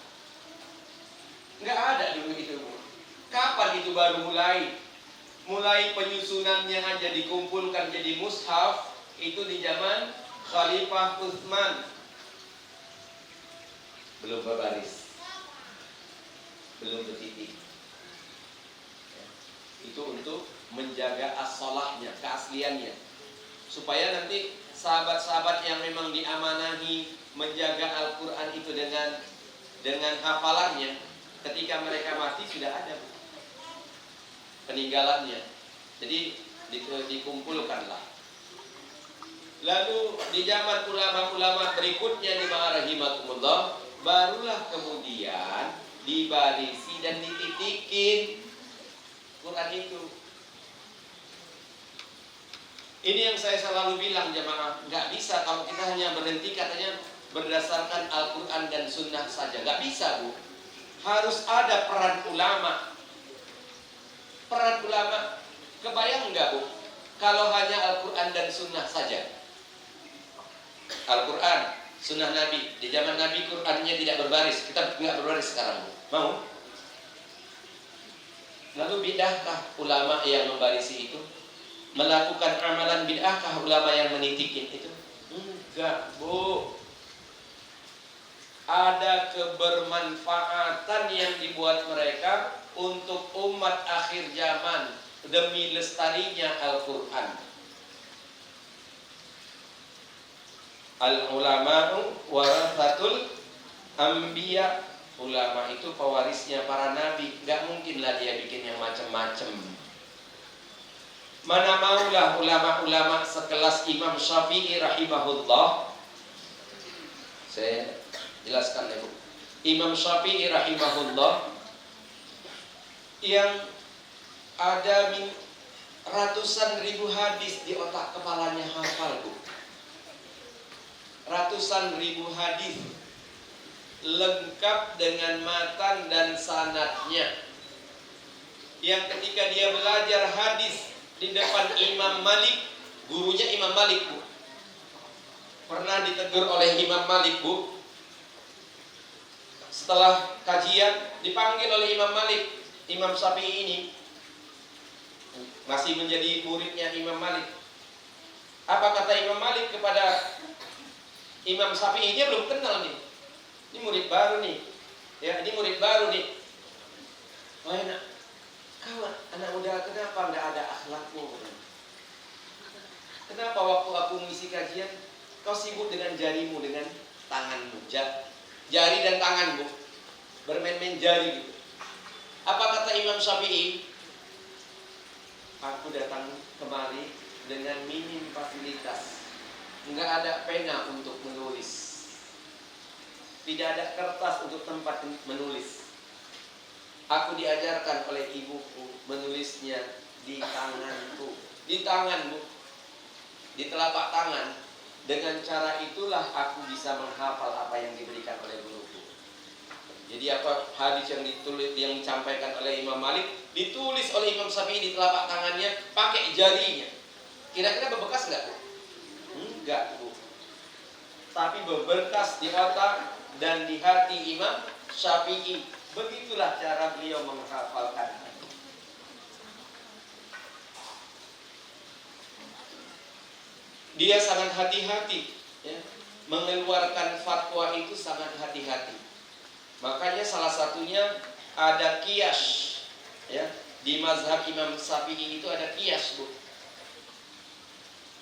Nggak ada dulu itu, Bu. Kapan itu baru mulai? Mulai penyusunannya aja dikumpulkan jadi mushaf itu di zaman Khalifah Utsman. Belum berbaris, belum bertitik. Itu untuk menjaga as-sholahnya, keasliannya, supaya nanti sahabat-sahabat yang memang diamanahi menjaga Al-Quran itu dengan hafalannya, ketika mereka mati sudah ada peninggalannya. Jadi dikumpulkanlah. Lalu di zaman ulama-ulama berikutnya di rahimakumullah, barulah kemudian dibarisi dan dititikin Quran itu. Ini yang saya selalu bilang jemaah, nggak bisa kalau kita hanya berhenti katanya berdasarkan Al-Quran dan Sunnah saja. Nggak bisa, Bu. Harus ada peran ulama. Peran ulama. Kebayang nggak Bu? Kalau hanya Al-Quran dan Sunnah saja. Al-Quran, Sunnah Nabi. Di zaman Nabi Qurannya tidak berbaris. Kita nggak berbaris sekarang Bu. Mau? Lalu bid'ahkah ulama yang membarisi itu? Melakukan amalan bid'ahkah ulama yang menitikin itu? Enggak Bu. Ada kebermanfaatan yang dibuat mereka untuk umat akhir zaman demi lestarinya Al-Quran. Al-ulama'u warathatul anbiya. Ulama itu pewarisnya para nabi. Gak mungkinlah dia bikin yang macam-macam. Mana maulah ulama-ulama sekelas Imam Syafi'i rahimahullah. Saya jelaskan ya Bu. Imam Syafi'i rahimahullah yang ada ratusan ribu hadis di otak kepalanya hafal Bu. Ratusan ribu hadis lengkap dengan matan dan sanadnya. Yang ketika dia belajar hadis di depan Imam Malik, gurunya Imam Malik Bu, pernah ditegur oleh Imam Malik Bu. Setelah kajian dipanggil oleh Imam Malik. Imam Syafi'i ini masih menjadi muridnya Imam Malik. Apa kata Imam Malik kepada Imam Syafi'i? Dia belum kenal nih. Ini murid baru nih. Ya, ini murid baru nih. Oh enak. Kau anak muda, kenapa enggak ada akhlakmu? Kenapa waktu aku mengisi kajian kau sibuk dengan jarimu, dengan tanganmu, jari dan tanganmu, bermain-main jari gitu. Apa kata Imam Syafi'i? Aku datang kemari dengan minim fasilitas. Enggak ada pena untuk menulis. Tidak ada kertas untuk tempat menulis. Aku diajarkan oleh ibuku menulisnya di tanganku. Di tangan Bu. Di telapak tangan. Dengan cara itulah aku bisa menghafal apa yang diberikan oleh guruku. Jadi apa hadis yang ditulis, yang disampaikan oleh Imam Malik ditulis oleh Imam Syafi'i di telapak tangannya pakai jarinya. Kira-kira berbekas enggak Bu? Enggak Bu. Tapi berbekas di otak dan di hati Imam Syafi'i. Begitulah cara beliau menghafalkan. Dia sangat hati-hati ya. Mengeluarkan fatwa itu sangat hati-hati. Makanya salah satunya ada qiyas ya. Di mazhab Imam Syafi'i itu ada qiyas Bu.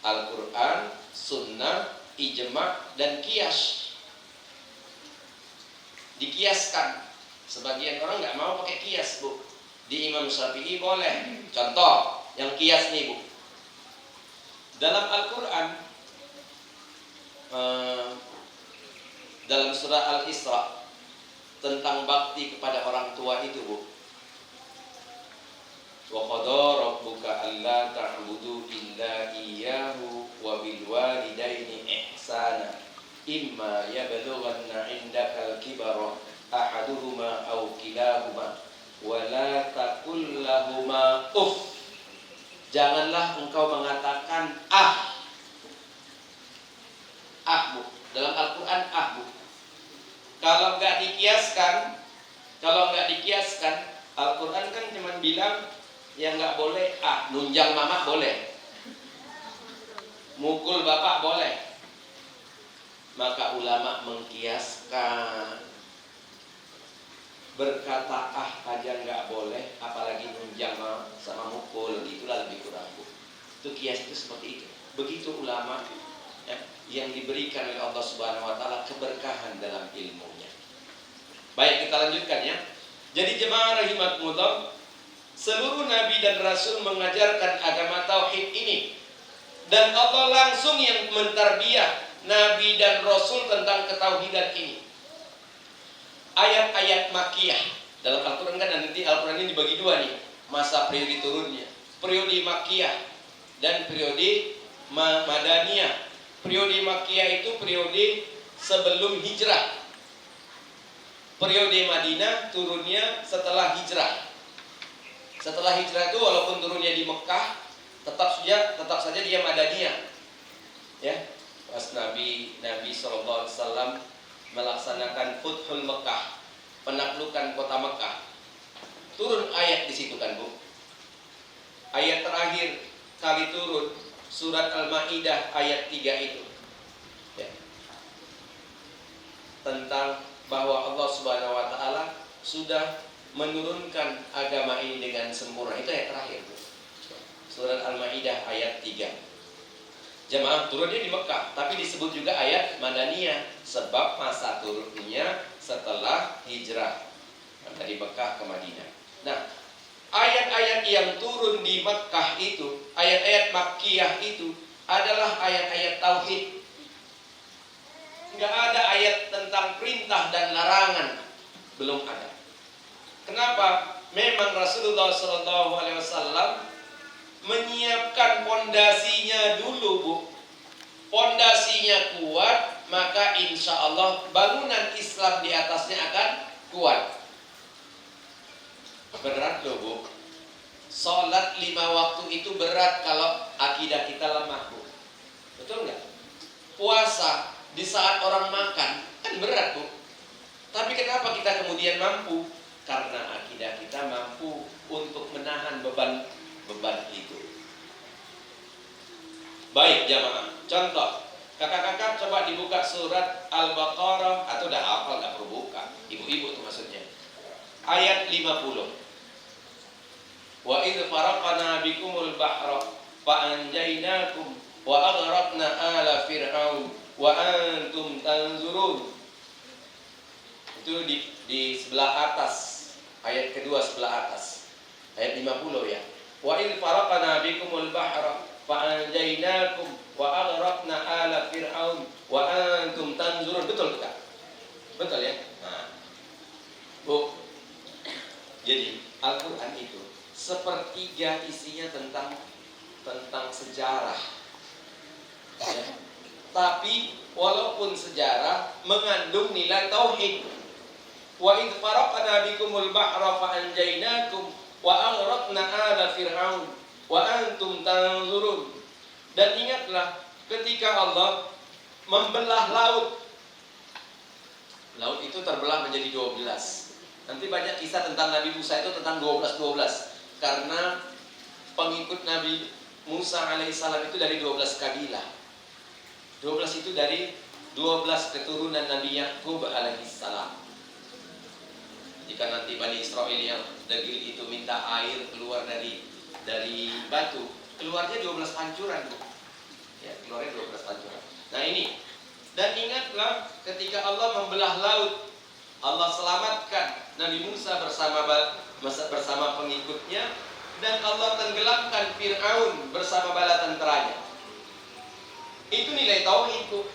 Al-Quran, Sunnah, Ijma' dan qiyas. Dikiaskan. Sebagian orang nggak mau pakai qiyas Bu. Di Imam Syafi'i boleh. Contoh yang qiyas nih Bu. Dalam Al-Quran dalam surah Al-Isra tentang bakti kepada orang tua itu Bu. Wa qadara rabbuka alla ta'budu illa iyyahu wa bil walidaini ihsana imma yablughanna 'indaka al-kibara ahaduhuma aw kilahuma wa la taqul lahumā uff. Janganlah engkau mengatakan Bu. Dalam Al-Quran Bu. Kalau nggak dikiaskan, Al-Quran kan cuma bilang yang nggak boleh nunjang mama boleh, mukul bapak boleh. Maka ulama mengkiaskan, berkata aja nggak boleh, apalagi nunjang sama mukul, itulah lebih kurang Bu. Itu kias itu seperti itu. Begitu ulama ya, yang diberikan oleh Allah Subhanahu Wa Taala keberkahan dalam ilmunya. Baik, kita lanjutkan ya. Jadi jemaah rahimakumullah, seluruh nabi dan rasul mengajarkan agama tauhid ini, dan Allah langsung yang mentarbiyah nabi dan rasul tentang ketauhidan ini. Ayat-ayat Makkiyah dalam Al-Quran kan nanti Al-Quran ini dibagi dua nih, masa periode turunnya, periode Makkiyah dan periode Madaniyah. Periode Makkiyah itu periode sebelum hijrah. Periode Madinah turunnya setelah hijrah. Setelah hijrah itu walaupun turunnya di Mekah, tetap saja dia Madaniyah. Ya, pas Nabi SAW melaksanakan Futhul Mekah, penaklukan kota Mekah, turun ayat di situ kan Bu. Ayat terakhir kali turun surat Al-Maidah ayat 3 itu. Ya. Tentang bahwa Allah Subhanahu wa taala sudah menurunkan agama ini dengan sempurna. Itu ayat terakhir. Surat Al-Maidah ayat 3. Jamaah turunnya di Mekah, tapi disebut juga ayat Madaniyah sebab masa turunnya setelah hijrah dari Mekah ke Madinah. Nah, ayat-ayat yang turun di Mekah itu, ayat-ayat Makkiyah itu adalah ayat-ayat tauhid. Enggak ada ayat tentang perintah dan larangan, belum ada. Kenapa? Memang Rasulullah SAW menyiapkan pondasinya dulu, Bu. Pondasinya kuat, maka insya Allah bangunan Islam di atasnya akan kuat. Berat loh, Bu. Sholat 5 waktu itu berat kalau akidah kita lemah, Bu. Betul nggak? Puasa di saat orang makan kan berat, Bu. Tapi kenapa kita kemudian mampu? Karena akidah kita mampu untuk menahan beban itu. Baik jamaah, contoh, kakak-kakak coba dibuka surat Al-Baqarah, atau udah hafal nggak perlu buka, ibu-ibu itu maksudnya. Ayat 50. Wa idh faraqna bikumul bahra fa'anjaynakum wa aghraqna ala fir'aun wa antum tanzurun. Itu di sebelah atas. Ayat kedua sebelah atas. Ayat 50 ya. Wa in faraqna bikumul bahra fa'anjaynakum wa aghraqna ala fir'aun wa antum tanzurun. Betul tak? Betul ya? Nah. Bu. Jadi Al-Qur'an itu sepertiga isinya tentang sejarah. Ya. Tapi walaupun sejarah mengandung nilai tauhid. Wa idh faraqna bikumul bahra fa'anjaynakum wa aghraqna ala fir'aun wa antum tanzurun. Dan ingatlah ketika Allah membelah laut. Laut itu terbelah menjadi 12. Nanti banyak kisah tentang Nabi Musa itu tentang 12. Karena pengikut Nabi Musa alaihissalam itu dari 12 kabilah. 12 itu dari 12 keturunan Nabi Yakub alaihissalam. Jika nanti Bani Israel yang degil itu minta air keluar dari batu, keluarnya 12 pancuran, Bu. Ya, keluarnya 12 pancuran. Nah ini. Dan ingatlah ketika Allah membelah laut, Allah selamatkan Nabi Musa bersama pengikutnya, dan Allah tenggelamkan Fir'aun bersama bala tenteranya. Itu nilai tauhid, Bu.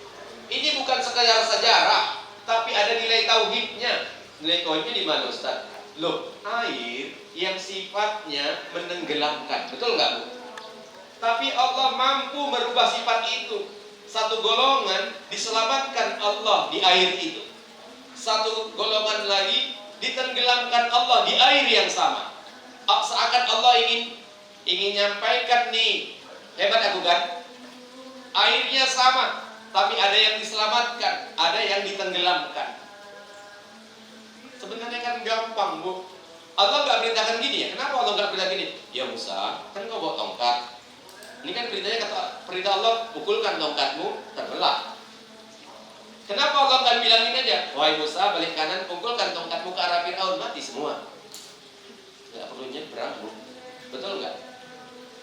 Ini bukan sekedar sejarah, tapi ada nilai tauhidnya. Nilai tauhidnya di mana, Ustaz? Loh, air yang sifatnya menenggelamkan, betul nggak, Bu? Tapi Allah mampu merubah sifat itu. Satu golongan diselamatkan Allah di air itu. Satu golongan lagi ditenggelamkan Allah di air yang sama. Seakan Allah ingin nyampaikan nih, hebat aku kan? Airnya sama, tapi ada yang diselamatkan, ada yang ditenggelamkan. Sebenarnya kan gampang, Bu. Allah nggak perintahkan gini ya. Kenapa Allah nggak perintah gini? Ya Musa, kan kau bawa tongkat. Ini kan perintah Allah, pukulkan tongkatmu, terbelah. Kenapa Allah nggak bilang ini aja? Wahai Musa, balik kanan, pukulkan tongkatmu ke arah Fir'aun, mati semua. Nggak perlu nyebrang, Bu. Betul nggak?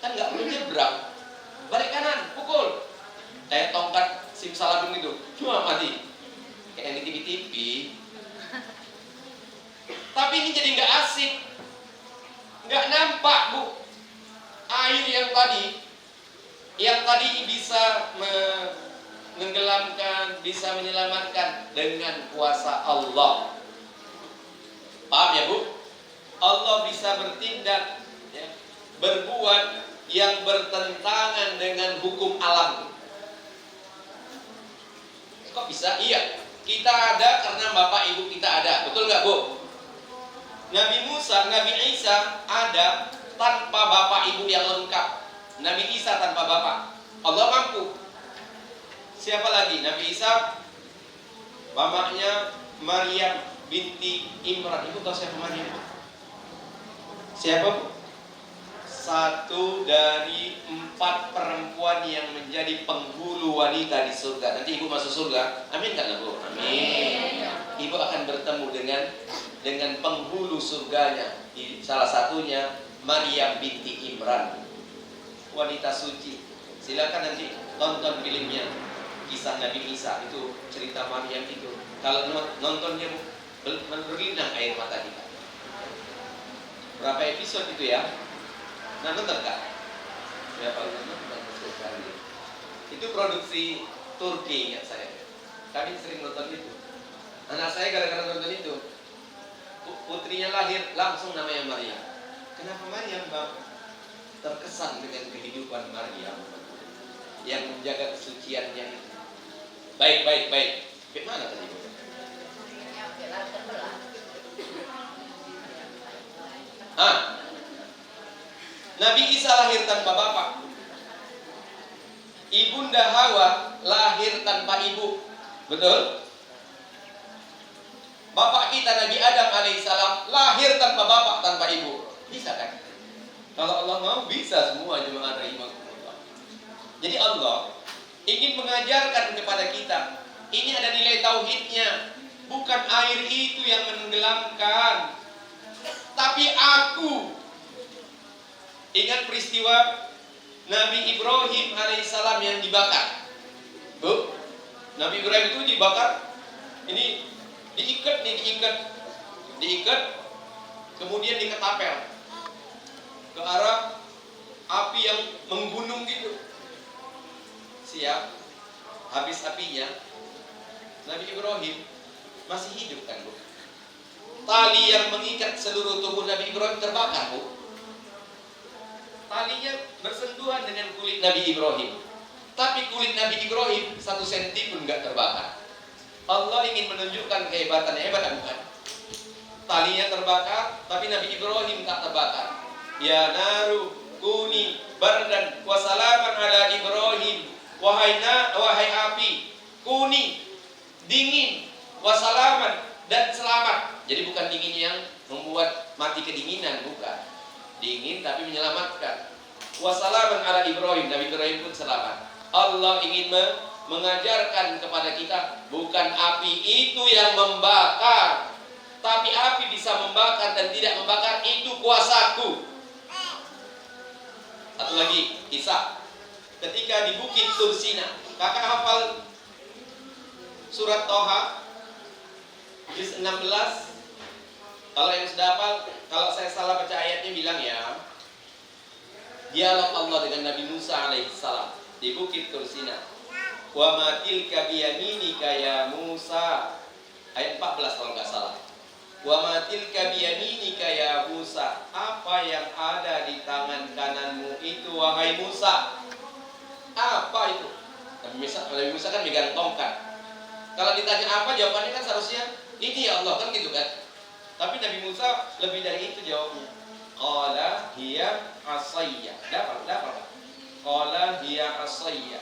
Kan nggak perlu nyebrang. Balik kanan, pukul. Kayak tongkat simsalabim itu, cuma mati. Kayak yang di TV. Tapi ini jadi nggak asik, nggak nampak, Bu. Air yang tadi bisa menenggelamkan, bisa menyelamatkan dengan kuasa Allah. Paham ya, Bu? Allah bisa bertindak, ya, berbuat yang bertentangan dengan hukum alam. Kok bisa? Iya, kita ada karena bapak ibu kita ada, betul nggak, Bu? Nabi Musa, Nabi Isa ada tanpa bapak ibu yang lengkap. Nabi Isa tanpa bapak, Allah mampu. Siapa lagi? Nabi Isa, mamanya Maryam binti Imran. Ibu tahu siapa Maryam? Siapa? Satu dari 4 perempuan yang menjadi penghulu wanita di surga. Nanti ibu masuk surga, amin kan Bu? Amin. Ibu akan bertemu dengan penghulu surganya. Salah satunya Maryam binti Imran, wanita suci. Silakan nanti tonton filmnya, kisah Nabi Isa, itu cerita Maryam itu. Kalau nontonnya berlinang air mata kita. Berapa episode itu ya? Nah, nonton Kak? Berapa nonton sekali? Itu produksi Turki, ingat saya. Kami sering nonton itu. Anak saya gara-gara nonton itu, putrinya lahir langsung namanya Maryam. Kenapa Maryam, Bang? Terkesan dengan kehidupan Maryam yang menjaga kesuciannya itu. Baik. Bagaimana tadi? Nabi Isa lahir tanpa bapak. Ibunda Hawa lahir tanpa ibu. Betul? Bapak kita Nabi Adam alaihissalam lahir tanpa bapak, tanpa ibu. Bisa kan? Kalau Allah mau, bisa semua jemaah rahimahumullah. Jadi Allah ingin mengajarkan kepada kita, ini ada nilai tauhidnya. Bukan air itu yang menenggelamkan, tapi aku. Ingat peristiwa Nabi Ibrahim alaihissalam yang dibakar. Bu, Nabi Ibrahim itu dibakar. Ini diikat, kemudian diketapel ke arah api yang menggunung gitu. Siap, habis apinya, Nabi Ibrahim masih hidup kan Bu? Tali yang mengikat seluruh tubuh Nabi Ibrahim terbakar Bu. Talinya bersentuhan dengan kulit Nabi Ibrahim, tapi kulit Nabi Ibrahim 1 senti pun nggak terbakar. Allah ingin menunjukkan kehebatannya, hebat bukan? Talinya terbakar, tapi Nabi Ibrahim tak terbakar. Ya naru kuni bardan wa salaman ala Ibrahim. Wahai api, kuni dingin, wasalaman dan selamat. Jadi bukan dingin yang membuat mati kedinginan, bukan. Dingin tapi menyelamatkan. Wassalamun ala Ibrahim, Nabi Ibrahim pun selamat. Allah ingin mengajarkan kepada kita, bukan api itu yang membakar, tapi api bisa membakar dan tidak membakar, itu kuasaku. Satu lagi kisah ketika di Bukit Tursina. Kakak hafal surat Toha juz 16? Kalau yang sudah hafal, kalau saya salah baca ayatnya bilang ya. Dialog Allah dengan Nabi Musa alaihissalam di Bukit Tursina. Wa ma tilka biyaminika ya Musa. Ayat 14 kalau nggak salah. Wa ma tilka biyaminika ya Musa. Apa yang ada di tangan kananmu itu wahai Musa? Apa itu? Nabi Musa kan megang tongkat. Kalau ditanya apa, jawabannya kan seharusnya ini ya Allah, kan gitu kan. Tapi Nabi Musa lebih dari itu jawabnya. Qala hiya asayya. Dapat. Qala hiya asayya.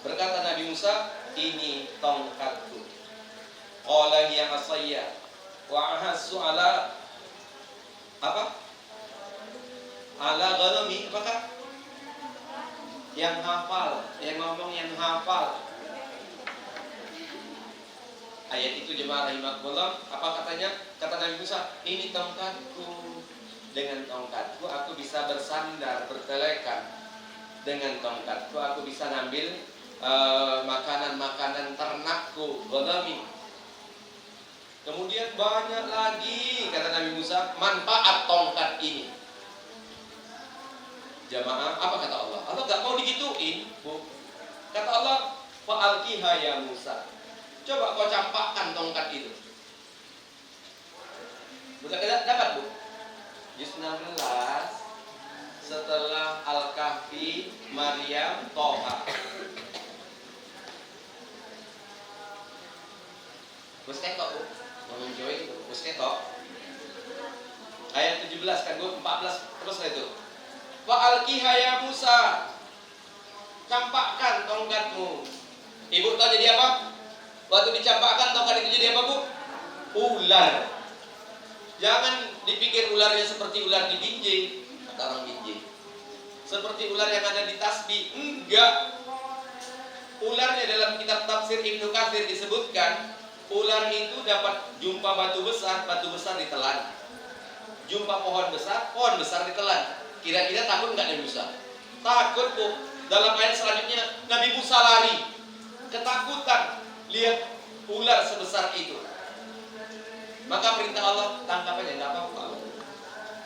Berkata Nabi Musa, ini tongkatku. Qala hiya asayya. Wa ahassu ala apa? Ala ghanami, apakah? Yang hafal, yang ngomong yang hafal. Ayat itu jemaah rahimakumullah, apa katanya? Kata Nabi Musa, ini tongkatku. Dengan tongkatku aku bisa bersandar, bertelekan. Dengan tongkatku aku bisa ngambil makanan-makanan ternakku, ghanami. Kemudian banyak lagi kata Nabi Musa manfaat tongkat ini. Jamaah, apa kata Allah? Allah gak mau digituin, Bu. Kata Allah, fa'alqiha ya Musa. Coba kau campakkan tongkat itu. Bisa dapat Bu? Juz 16 setelah Al-Kahfi, Maryam, Toha. Bus ketok Bu. Ngomong Jawa itu, bus ketok. Ayat 17 17 kan, 14 terus lah itu. Fa'alqiha ya Musa, campakkan tongkatmu. Ibu tahu jadi apa? Waktu dicampakkan tongkat itu jadi apa, Bu? Ular. Jangan dipikir ularnya seperti ular di Binjai, kata orang Binjai. Seperti ular yang ada di tasbih. Enggak. Ularnya dalam kitab tafsir Ibnu Katsir disebutkan, ular itu dapat jumpa batu besar ditelan. Jumpa pohon besar ditelan. Kira-kira takut nggak Nabi Musa? Takut, Bu. Dalam ayat selanjutnya Nabi Musa lari, ketakutan lihat ular sebesar itu. Maka perintah Allah, tangkap aja, nggak apa-apa.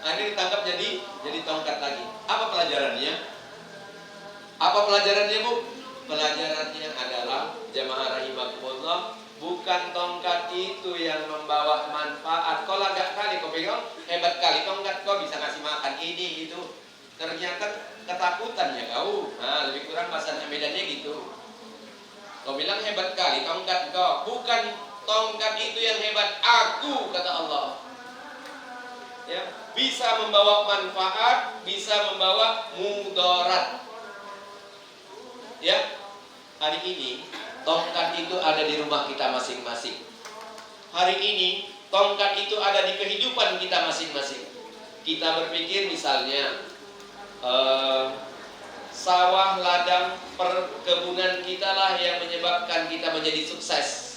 Ini ditangkap jadi tongkat lagi. Apa pelajarannya? Apa pelajarannya, Bu? Pelajarannya adalah jamaah rahimakumullah, bukan tongkat itu yang membawa manfaat. Kau lagak kali kau pegang, hebat kali tongkat kau bisa ngasih makan ini itu. Ternyata ketakutannya kau. Nah, lebih kurang bahasanya medannya gitu. Kau bilang hebat kali tongkat kau, bukan tongkat itu yang hebat, aku, kata Allah. Ya, bisa membawa manfaat, bisa membawa mudarat. Ya, hari ini tongkat itu ada di rumah kita masing-masing. Hari ini tongkat itu ada di kehidupan kita masing-masing. Kita berpikir misalnya sawah, ladang, perkebunan kita lah yang menyebabkan kita menjadi sukses.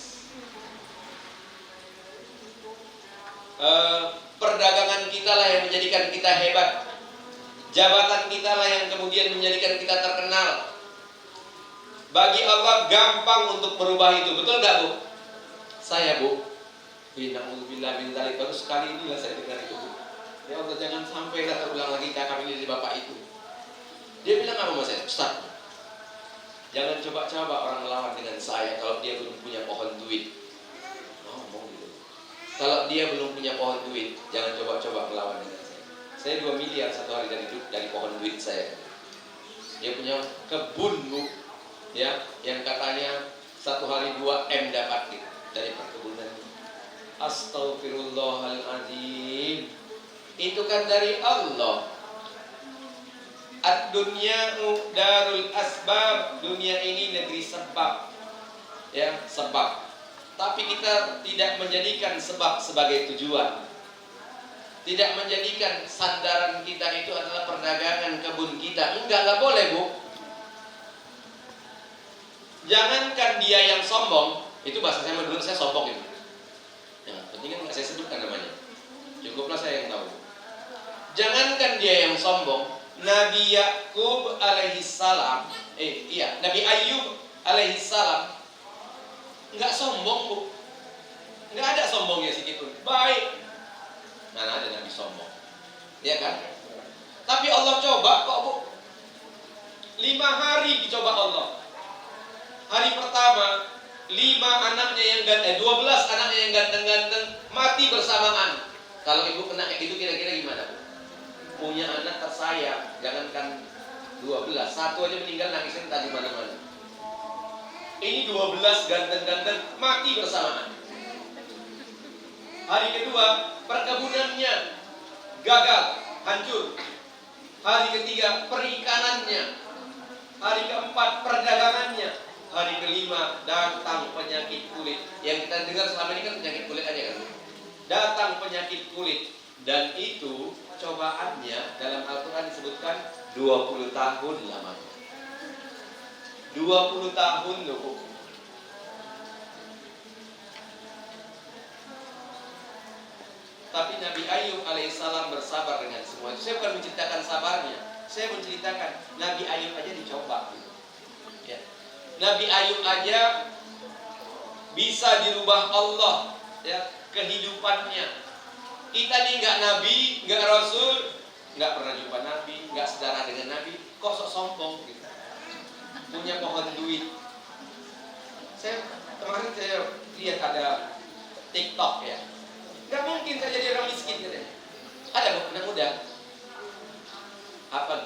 Perdagangan kita lah yang menjadikan kita hebat. Jabatan kita lah yang kemudian menjadikan kita terkenal. Bagi Allah gampang untuk merubah itu. Betul gak, Bu? Saya, Bu, na'udzubillah min dzalik, baru sekali inilah saya dengar itu, Bu. Ya Allah, jangan sampai terulang lagi cakap ini dari Bapak itu. Dia bilang apa Mas? Ustaz, jangan coba-coba orang melawan dengan saya kalau dia belum punya pohon duit. Ngomong gitu. Kalau dia belum punya pohon duit, jangan coba-coba melawan dengan saya. Saya 2 miliar satu hari dari pohon duit saya. Dia punya kebun, Bu, ya, yang katanya satu hari 2 M dapat dari perkebunan. Astaghfirullahaladzim. Itu kan dari Allah. Ad-dunya'u darul asbab. Dunia ini negeri sebab. Ya, sebab. Tapi kita tidak menjadikan sebab sebagai tujuan. Tidak menjadikan sandaran kita itu adalah perdagangan kebun kita. Enggak boleh, Bu. Jangankan dia yang sombong, itu bahasa saya menurut saya sombong itu. Ya, penting kan nggak saya sebutkan namanya. Cukuplah saya yang tahu. Jangankan dia yang sombong, Nabi Yakub alaihissalam, Nabi Ayub alaihissalam, nggak sombong, Bu. Nggak ada sombongnya sedikit pun. Baik. Mana ada Nabi sombong? Ya kan? Tapi Allah coba kok, Bu. 5 hari dicoba Allah. Hari pertama 12 anaknya yang ganteng-ganteng mati bersamaan. Kalau ibu kena kayak gitu kira-kira gimana, Bu? Punya anak tersayang, jangankan 12, satu aja meninggal nangisnya entah di mana-mana. Ini 12 ganteng-ganteng mati bersamaan. Hari kedua perkebunannya gagal, hancur. Hari ketiga perikanannya. Hari keempat perdagangannya. Hari kelima datang penyakit kulit. Yang kita dengar selama ini kan penyakit kulit aja kan. Datang penyakit kulit. Dan itu cobaannya dalam Al-Quran disebutkan 20 tahun lamanya. 20 tahun loh. Tapi Nabi Ayub alaihissalam bersabar dengan semua itu. Saya bukan menceritakan sabarnya, saya menceritakan Nabi Ayub aja dicoba. Ya. Nabi Ayub aja bisa dirubah Allah, ya, kehidupannya. Kita nih nggak nabi, nggak rasul, nggak pernah jumpa nabi, nggak saudara dengan nabi, kok sok sombong gitu. Punya pohon duit. Kemarin saya lihat ada TikTok ya. Gak mungkin saya jadi orang miskin katanya. Ada anak muda. Apa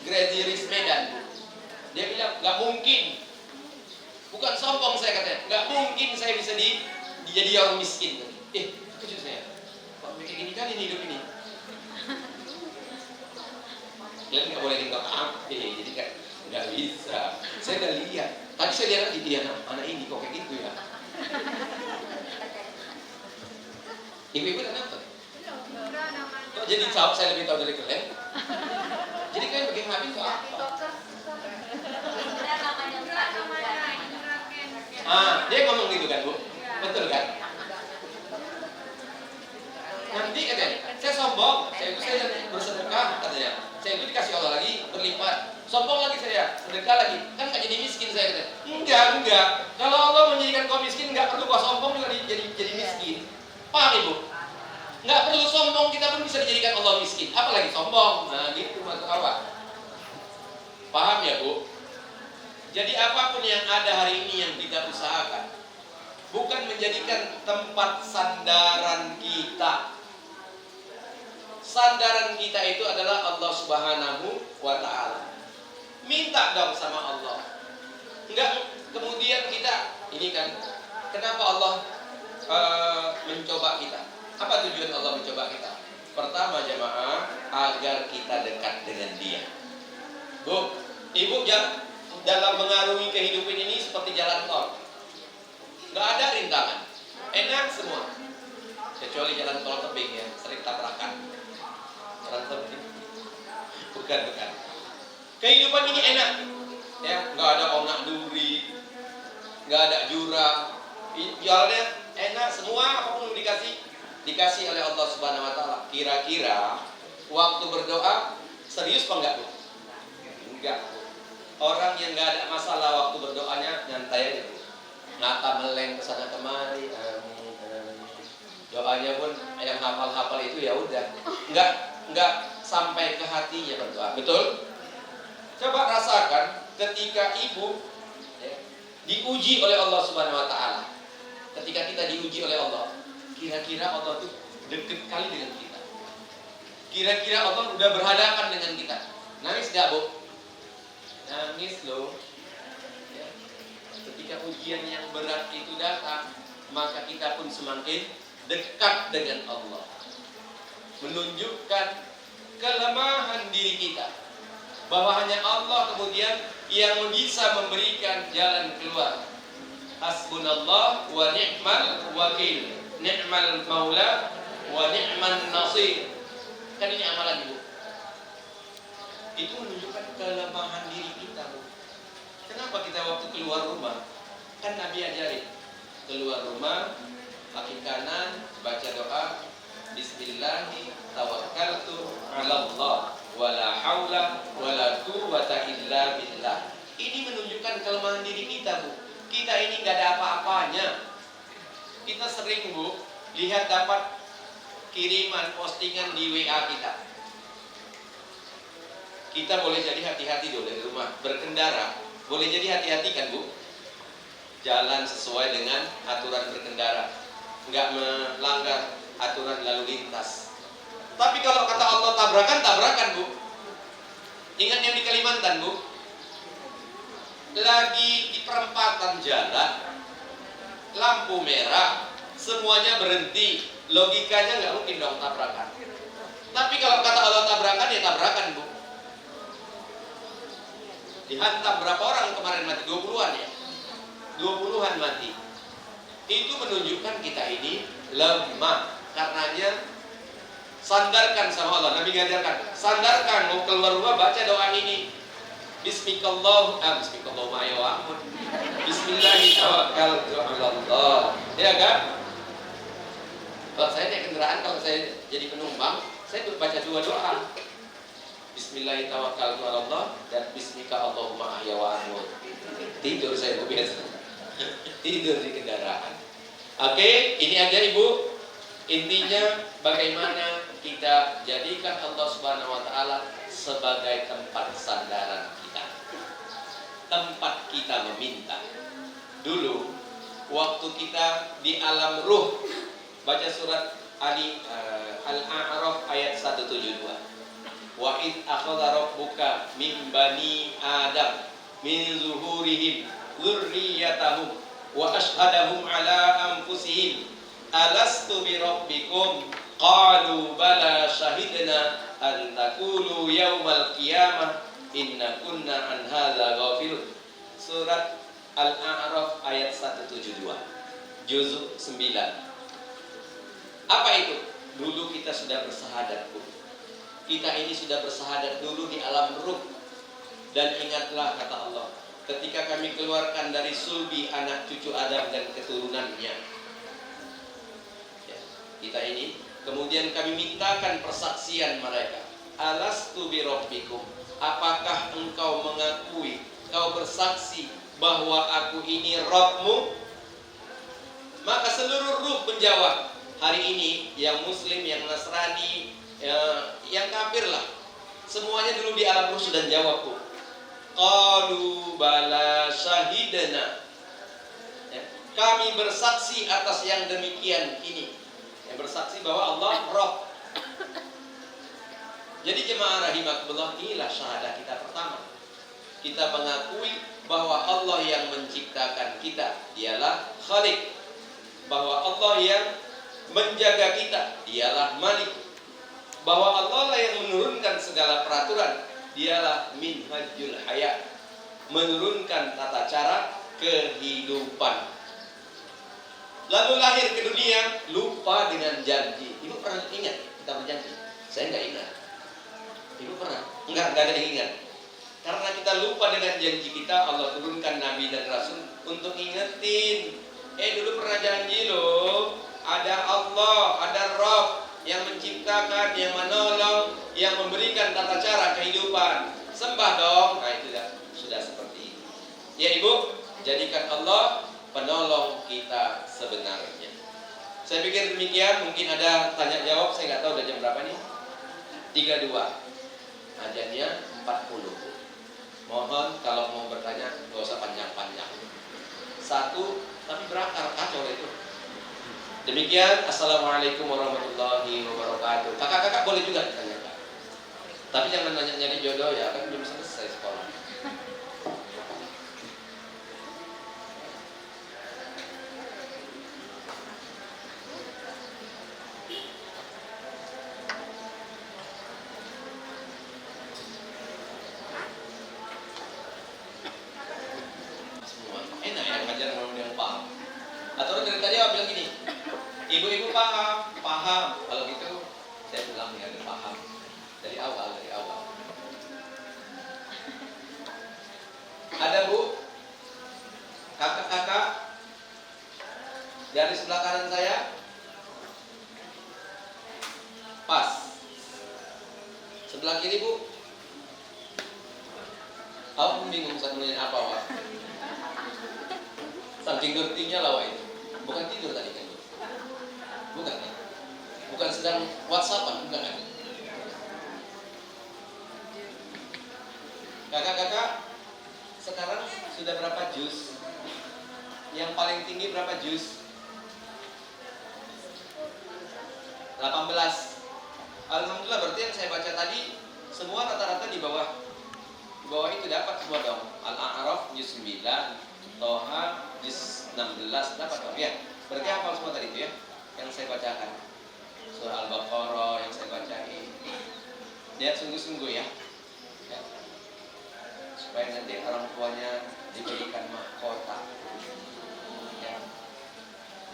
Gracie Rich Medan. Dia bilang gak mungkin. Bukan sombong saya katanya. Gak mungkin saya bisa jadi orang miskin. Kejut saya. Kok mikir begini kali nih hidup ini. Kalian nggak boleh tinggal HP, jadi nggak bisa. Saya udah lihat. Tadi saya lihat lagi dia anak ini kok kayak gitu ya. Ibu-ibu udah nonton? Kok jadi tahu saya lebih tahu dari kalian? Jadi kalian bikin HP itu apa? Dia ngomong gitu kan, Bu? Betul kan? Nanti katanya, saya sombong, saya bersedekah katanya. Saya itu dikasih Allah lagi berlipat. Sombong lagi saya, sedekah lagi. Kan nggak jadi miskin saya katanya. Enggak. Kalau Allah menjadikan kau miskin, nggak perlu kau sombong juga jadi miskin. Paham Ibu? Nggak perlu sombong, kita pun bisa dijadikan Allah miskin. Apalagi sombong. Nah gitu maksud apa? Paham ya Bu? Jadi apapun yang ada hari ini yang kita usahakan, bukan menjadikan tempat sandaran kita. Sandaran kita itu adalah Allah Subhanahu wa Ta'ala. Minta dong sama Allah. Enggak kemudian kita ini kan, kenapa Allah mencoba kita? Apa tujuan Allah mencoba kita? Pertama jamaah, agar kita dekat dengan Dia. Bu, Ibu dalam mengarungi kehidupan ini seperti jalan tol. Nggak ada rintangan, enak semua. Kecuali jalan tol tebing ya, sering tabrakan. Jalan tebing, bukan. Kehidupan ini enak, ya, nggak ada onak duri, nggak ada jurang, jalannya enak, semua apapun dikasih oleh Allah Subhanahu Wa Taala. Kira-kira waktu berdoa serius apa enggak Bu? Enggak. Orang yang nggak ada masalah waktu berdoanya nyantai aja Bu. Ngata meleng kesana kemari, doanya pun yang hafal-hafal itu ya udah, nggak sampai ke hatinya berdoa. Betul? Coba rasakan ketika Ibu diuji oleh Allah Subhanahu Wa Taala. Ketika kita diuji oleh Allah, kira-kira Allah tuh deket kali dengan kita. Kira-kira Allah udah berhadapan dengan kita. Nangis gak Bu? Nangis loh. Ya. Ketika ujian yang berat itu datang, maka kita pun semakin dekat dengan Allah. Menunjukkan kelemahan diri kita, bahwa hanya Allah kemudian yang bisa memberikan jalan keluar. Hasbunallah wa ni'mal wakil, ni'mal maula wa ni'man nasir. Kan ini amalan Ibu. Itu menunjukkan kelemahan diri kita Bu. Kenapa kita waktu keluar rumah, kan Nabi ajarin, keluar rumah kaki kanan baca doa Bismillahi tawakkaltu 'ala Allah wala haula wala quwwata illa billah. Ini menunjukkan kelemahan diri kita Bu. Kita ini nggak ada apa-apanya. Kita sering Bu lihat dapat kiriman postingan di WA kita. Kita boleh jadi hati-hati dulu dari rumah berkendara. Boleh jadi hati-hati kan Bu? Jalan sesuai dengan aturan berkendara, nggak melanggar aturan lalu lintas. Tapi kalau kata Allah tabrakan Bu. Ingat yang di Kalimantan Bu, lagi di perempatan jalan, lampu merah, semuanya berhenti. Logikanya nggak mungkin dong tabrakan. Tapi kalau kata Allah tabrakan, ya tabrakan Bu. Dihantam berapa orang kemarin mati? 20-an ya? 20-an mati. Itu menunjukkan kita ini lemah. Karenanya sandarkan sama Allah. Nabi ngajarkan, sandarkan, mau keluar rumah baca doa ini. Bismillahirrahmanirrahim. Ya kan? Kalau saya naik kendaraan, kalau saya jadi penumpang, saya baca dua doa. Bismillahirrahmanirrahim dan Bismika Allahumma ahya wa amut. Tidur saya biasa. Tidur di kendaraan. Oke, ini aja Ibu. Intinya bagaimana kita jadikan Allah Subhanahu Wa Taala sebagai tempat sandaran kita, tempat kita meminta. Dulu waktu kita di alam ruh, baca surat Al-A'raf ayat 172. Wa id akhadha rabbuka min bani Adam min zuhurihim dzurriyyatahum wa ashhadahum ala anfusihim alastu bi rabbikum qalu bala syahidna an taqulu yaumal qiyamah inna kunna an hadza ghafilun. Surat Al-A'raf ayat 172, juzuk 9. Apa itu? Dulu kita sudah bersahadat, Bu. Kita ini sudah bersahadat dulu di alam ruh. Dan ingatlah kata Allah, ketika kami keluarkan dari sulbi anak cucu Adam dan keturunannya. Ya, kita ini kemudian kami mintakan persaksian mereka. Alastu bi rabbikum, apakah engkau mengakui, kau bersaksi bahwa aku ini Rabbmu? Maka seluruh ruh menjawab. Hari ini yang muslim, yang Nasrani, yang kafir lah, semuanya dulu di alam ruh sudah jawab, Bu. Qalu bala syahidna, ya, kami bersaksi atas yang demikian ini, yang bersaksi bahwa Allah Rabb. Jadi jemaah rahimakumullah, inilah syahadah kita pertama. Kita mengakui bahwa Allah yang menciptakan kita, dialah Khalik. Bahwa Allah yang menjaga kita, dialah Malik. Bahwa Allah lah yang menurunkan segala peraturan, dialah Minhajul Hayat, menurunkan tata cara kehidupan. Lalu lahir ke dunia, lupa dengan janji. Ibu pernah ingat kita berjanji? Saya nggak ingat. Ibu pernah? Enggak ada yang ingat. Karena kita lupa dengan janji kita, Allah turunkan Nabi dan Rasul untuk ingetin. Dulu pernah janji loh, ada Allah, ada Rabb yang menciptakan, yang menolong, yang memberikan tata cara kehidupan. Sembah dong. Nah itu sudah seperti itu. Ya Ibu, jadikan Allah penolong kita sebenarnya. Saya pikir demikian. Mungkin ada tanya jawab. Saya nggak tahu udah jam berapa nih. 32. Ajannya 40. Mohon kalau mau bertanya nggak usah panjang-panjang. 1, tapi berakar kacau itu. Demikian. Assalamualaikum warahmatullahi wabarakatuh. Kakak-kakak boleh juga ditanyakan. Tapi jangan nanya nyari jodoh ya, kan belum selesai sekolah. Enak ya ngajar orang yang paham. Atau dari tadi aku bilang gini, ibu-ibu paham, paham. Kalau gitu saya bilang ya paham dari awal. Ada Bu, kakak-kakak dari sebelah kanan saya, pas. Sebelah kiri Bu, aku bingung saat menanya apa Wak. Saking ngertinya lah Wak itu. Bukan tidur tadi kan Bu? Bukan kan? Bukan sedang WhatsAppan, bukan kan? Kakak-kakak, sekarang sudah berapa juz? Yang paling tinggi berapa juz? 18. Alhamdulillah, berarti yang saya baca tadi semua rata-rata di bawah. Di bawah itu dapat semua dong. Al-A'raf juz 9, Toha juz 16 dapat dong ya. Berarti hafal semua tadi itu ya yang saya bacakan. Surah Al-Baqarah yang saya bacain. Lihat sungguh-sungguh ya. Supaya nanti orang tuanya diberikan mahkota. Ya.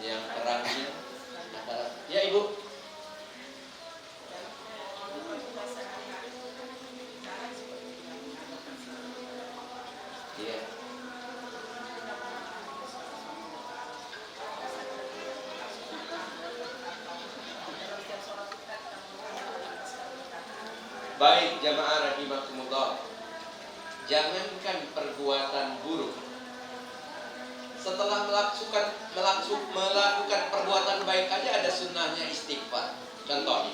Yang terangnya adalah ya Ibu. Iya. Baik jamaah rahimakumullah. Jangankan perbuatan buruk, setelah melakukan perbuatan baik aja ada sunnahnya istighfar. Contohnya,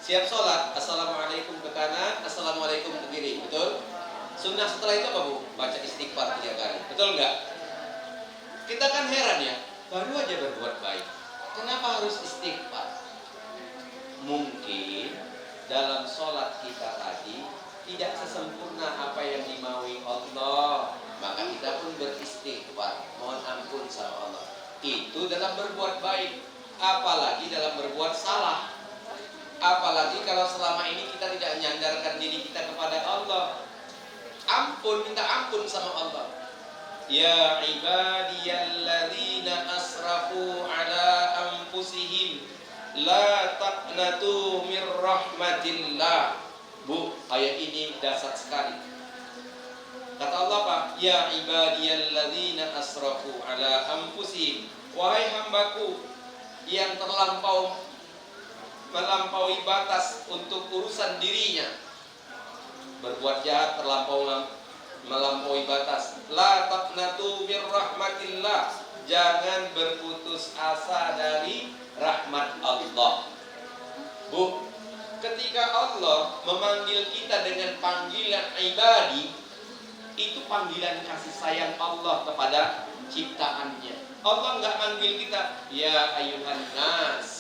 siap sholat, assalamualaikum ke kanan, assalamualaikum ke kiri, betul? Sunnah setelah itu apa Bu? Baca istighfar 3 kali, betul nggak? Kita kan heran ya, baru aja berbuat baik, kenapa harus istighfar? Mungkin dalam sholat kita tadi tidak sesempurna apa yang dimaui Allah, maka kita pun beristighfar, mohon ampun sama Allah. Itu dalam berbuat baik. apalagi dalam berbuat salah. Apalagi kalau selama ini kita tidak menyandarkan diri kita kepada Allah. Ampun, minta ampun sama Allah. Ya ibadiyalladzina asrafu ala anfusihim la taqnatu mir rahmatillah. Bu, ayat ini dahsyat sekali. Kata Allah apa? Ya ibadiyalladzina asrafu ala anfusihim. Wahai hambaku yang melampaui batas untuk urusan dirinya, berbuat jahat melampaui batas. La taqnatu mir rahmatillah, jangan berputus asa dari rahmat Allah. Bu, ketika Allah memanggil kita dengan panggilan ibadi, itu panggilan kasih sayang Allah kepada ciptaannya. Allah nggak manggil kita ya ayuhan nas,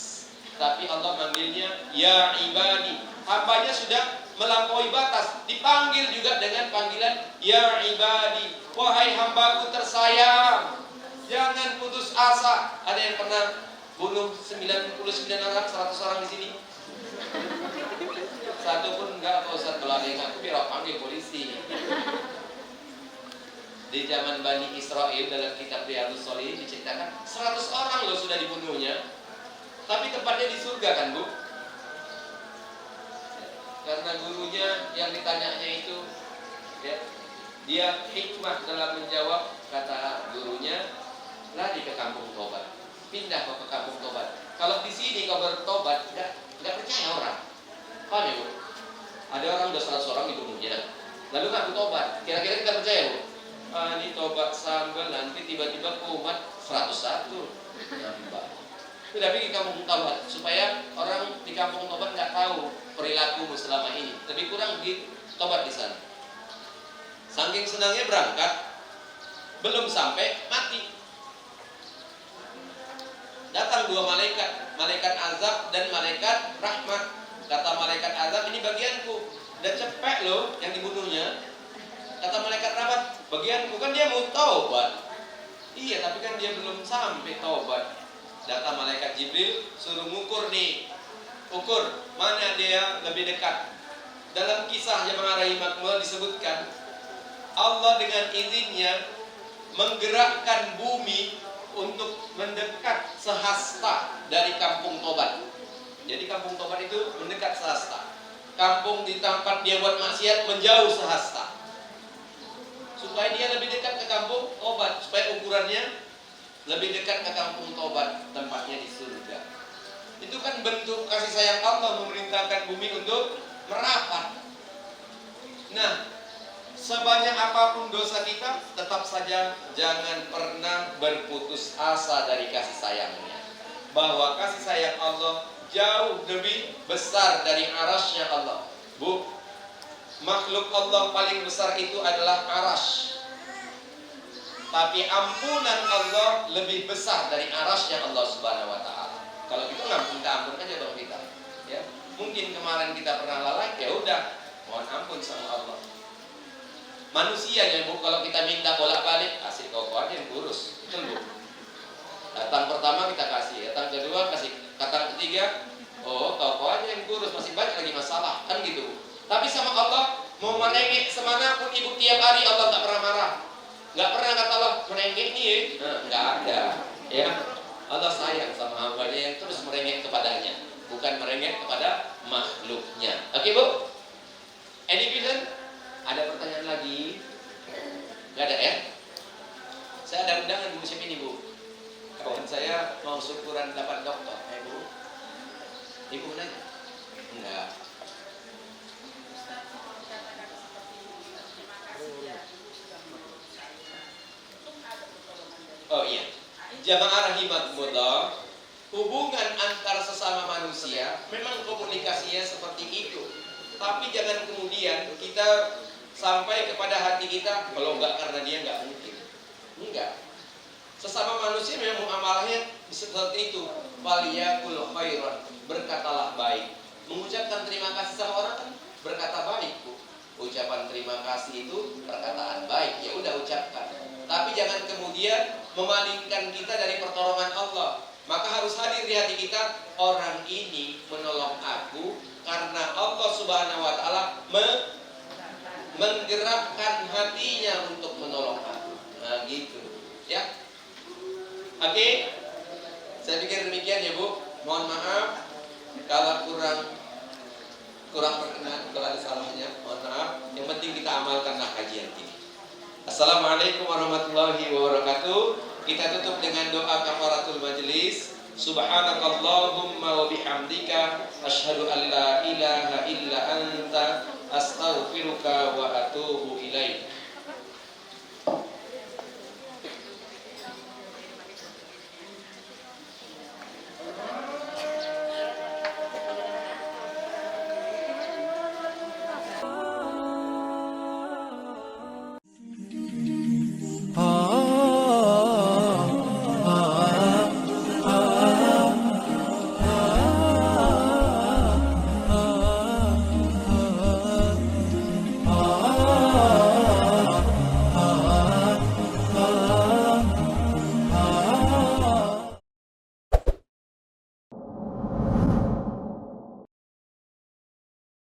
tapi Allah manggilnya ya ibadi. Hambanya sudah melampaui batas, dipanggil juga dengan panggilan ya ibadi. Wahai hambaku tersayang, jangan putus asa. Ada yang pernah bunuh 99 orang, 100 orang di sini? Satu pun enggak. Pak Ustaz, kalau ada yang ngaku biar panggil polisi. Di zaman Bani Israel dalam kitab Riyadhus Shalihin diceritakan 100 orang loh sudah dibunuhnya, tapi tempatnya di surga kan Bu? Karena gurunya yang ditanyanya itu ya, dia hikmah dalam menjawab. Kata gurunya, lari ke kampung tobat, pindah ke kampung tobat. Kalau di sini kau bertobat nggak percaya orang. Paham ya Bu? Ada orang udah 100 orang dibunuhnya, lalu ngaku tobat, kira-kira kita percaya Bu? Ini tobat sambal, nanti tiba-tiba kumat 101 nambah. Tapi di kampung tobat, supaya orang di kampung tobat nggak tahu perilakumu selama ini, lebih kurang di tobat di sana. Saking senangnya berangkat, belum sampai mati, datang dua malaikat, malaikat azab dan malaikat rahmat. Kata malaikat azab, ini bagianku, udah cepet loh yang dibunuhnya. Kata malaikat rahmat, bagianku, kan dia mau taubat. Iya, tapi kan dia belum sampai taubat. Data malaikat Jibril suruh ngukur nih, ukur mana dia lebih dekat. Dalam kisah Jamaah Rahimakumullah disebutkan, Allah dengan izinnya menggerakkan bumi untuk mendekat sehasta dari kampung tobat. Jadi kampung tobat itu mendekat sehasta. Kampung di tempat dia buat maksiat menjauh sehasta, supaya dia lebih dekat ke kampung tobat, supaya ukurannya lebih dekat ke kampung tobat, tempatnya di surga. Itu kan bentuk kasih sayang Allah memerintahkan bumi untuk merapat. Nah, sebanyak apapun dosa kita, tetap saja jangan pernah berputus asa dari kasih sayangnya. Bahwa kasih sayang Allah jauh lebih besar dari arasy-Nya Allah. Bu, makhluk Allah paling besar itu adalah arasy. Tapi ampunan Allah lebih besar dari arasy-Nya Allah Subhanahu wa taala. Kalau gitu minta ampun aja dong kita. Ya, mungkin kemarin kita pernah lalai, ya udah, mohon ampun sama Allah. Manusia ya Bu, kalau kita minta bolak-balik, kasih kau aja yang urus. Betul Bu? Datang pertama kita kasih, datang kedua kasih, datang ketiga, oh kau aja yang urus, masih banyak lagi masalah, kan gitu Bu. Tapi sama Allah, mau merengek semanapun Ibu tiap hari, Allah tak pernah marah. Nggak pernah kata Allah merengek nih, nggak ada. Ya, Allah sayang sama hambanya yang terus merengek kepadanya, bukan merengek kepada makhluknya. Oke Bu? Any question? Ada pertanyaan lagi? Nggak ada ya? Saya ada undangan di musim ini Bu. Kawan saya mau syukuran dapat doktor. Bu, Ibu nanya? Enggak. Oh iya, jamaah rahimakumullah, hubungan antar sesama manusia memang komunikasinya seperti itu. Tapi jangan kemudian kita sampai kepada hati kita, kalau enggak karena dia enggak mungkin. Enggak. Sesama manusia memang muamalahnya seperti itu. Waliyakul khairan, berkatalah baik. Mengucapkan terima kasih sama orang kan berkata baik Bu. Ucapan terima kasih itu perkataan baik, ya udah ucapkan. Tapi jangan kemudian memalingkan kita dari pertolongan Allah. Maka harus hadir di hati kita, orang ini menolong aku karena Allah Subhanahu wa taala menggerakkan hatinya untuk menolong aku. Nah, gitu. Ya. Oke. Saya pikir demikian ya, Bu. Mohon maaf kalau kurang berkenan, kalau ada salahnya, mohon maaf. Yang penting kita amalkanlah kajian ini. Assalamualaikum warahmatullahi wabarakatuh. Kita tutup dengan doa kafaratul majelis. Subhanakallahumma wa bihamdika asyhadu an la ilaha illa anta astaghfiruka wa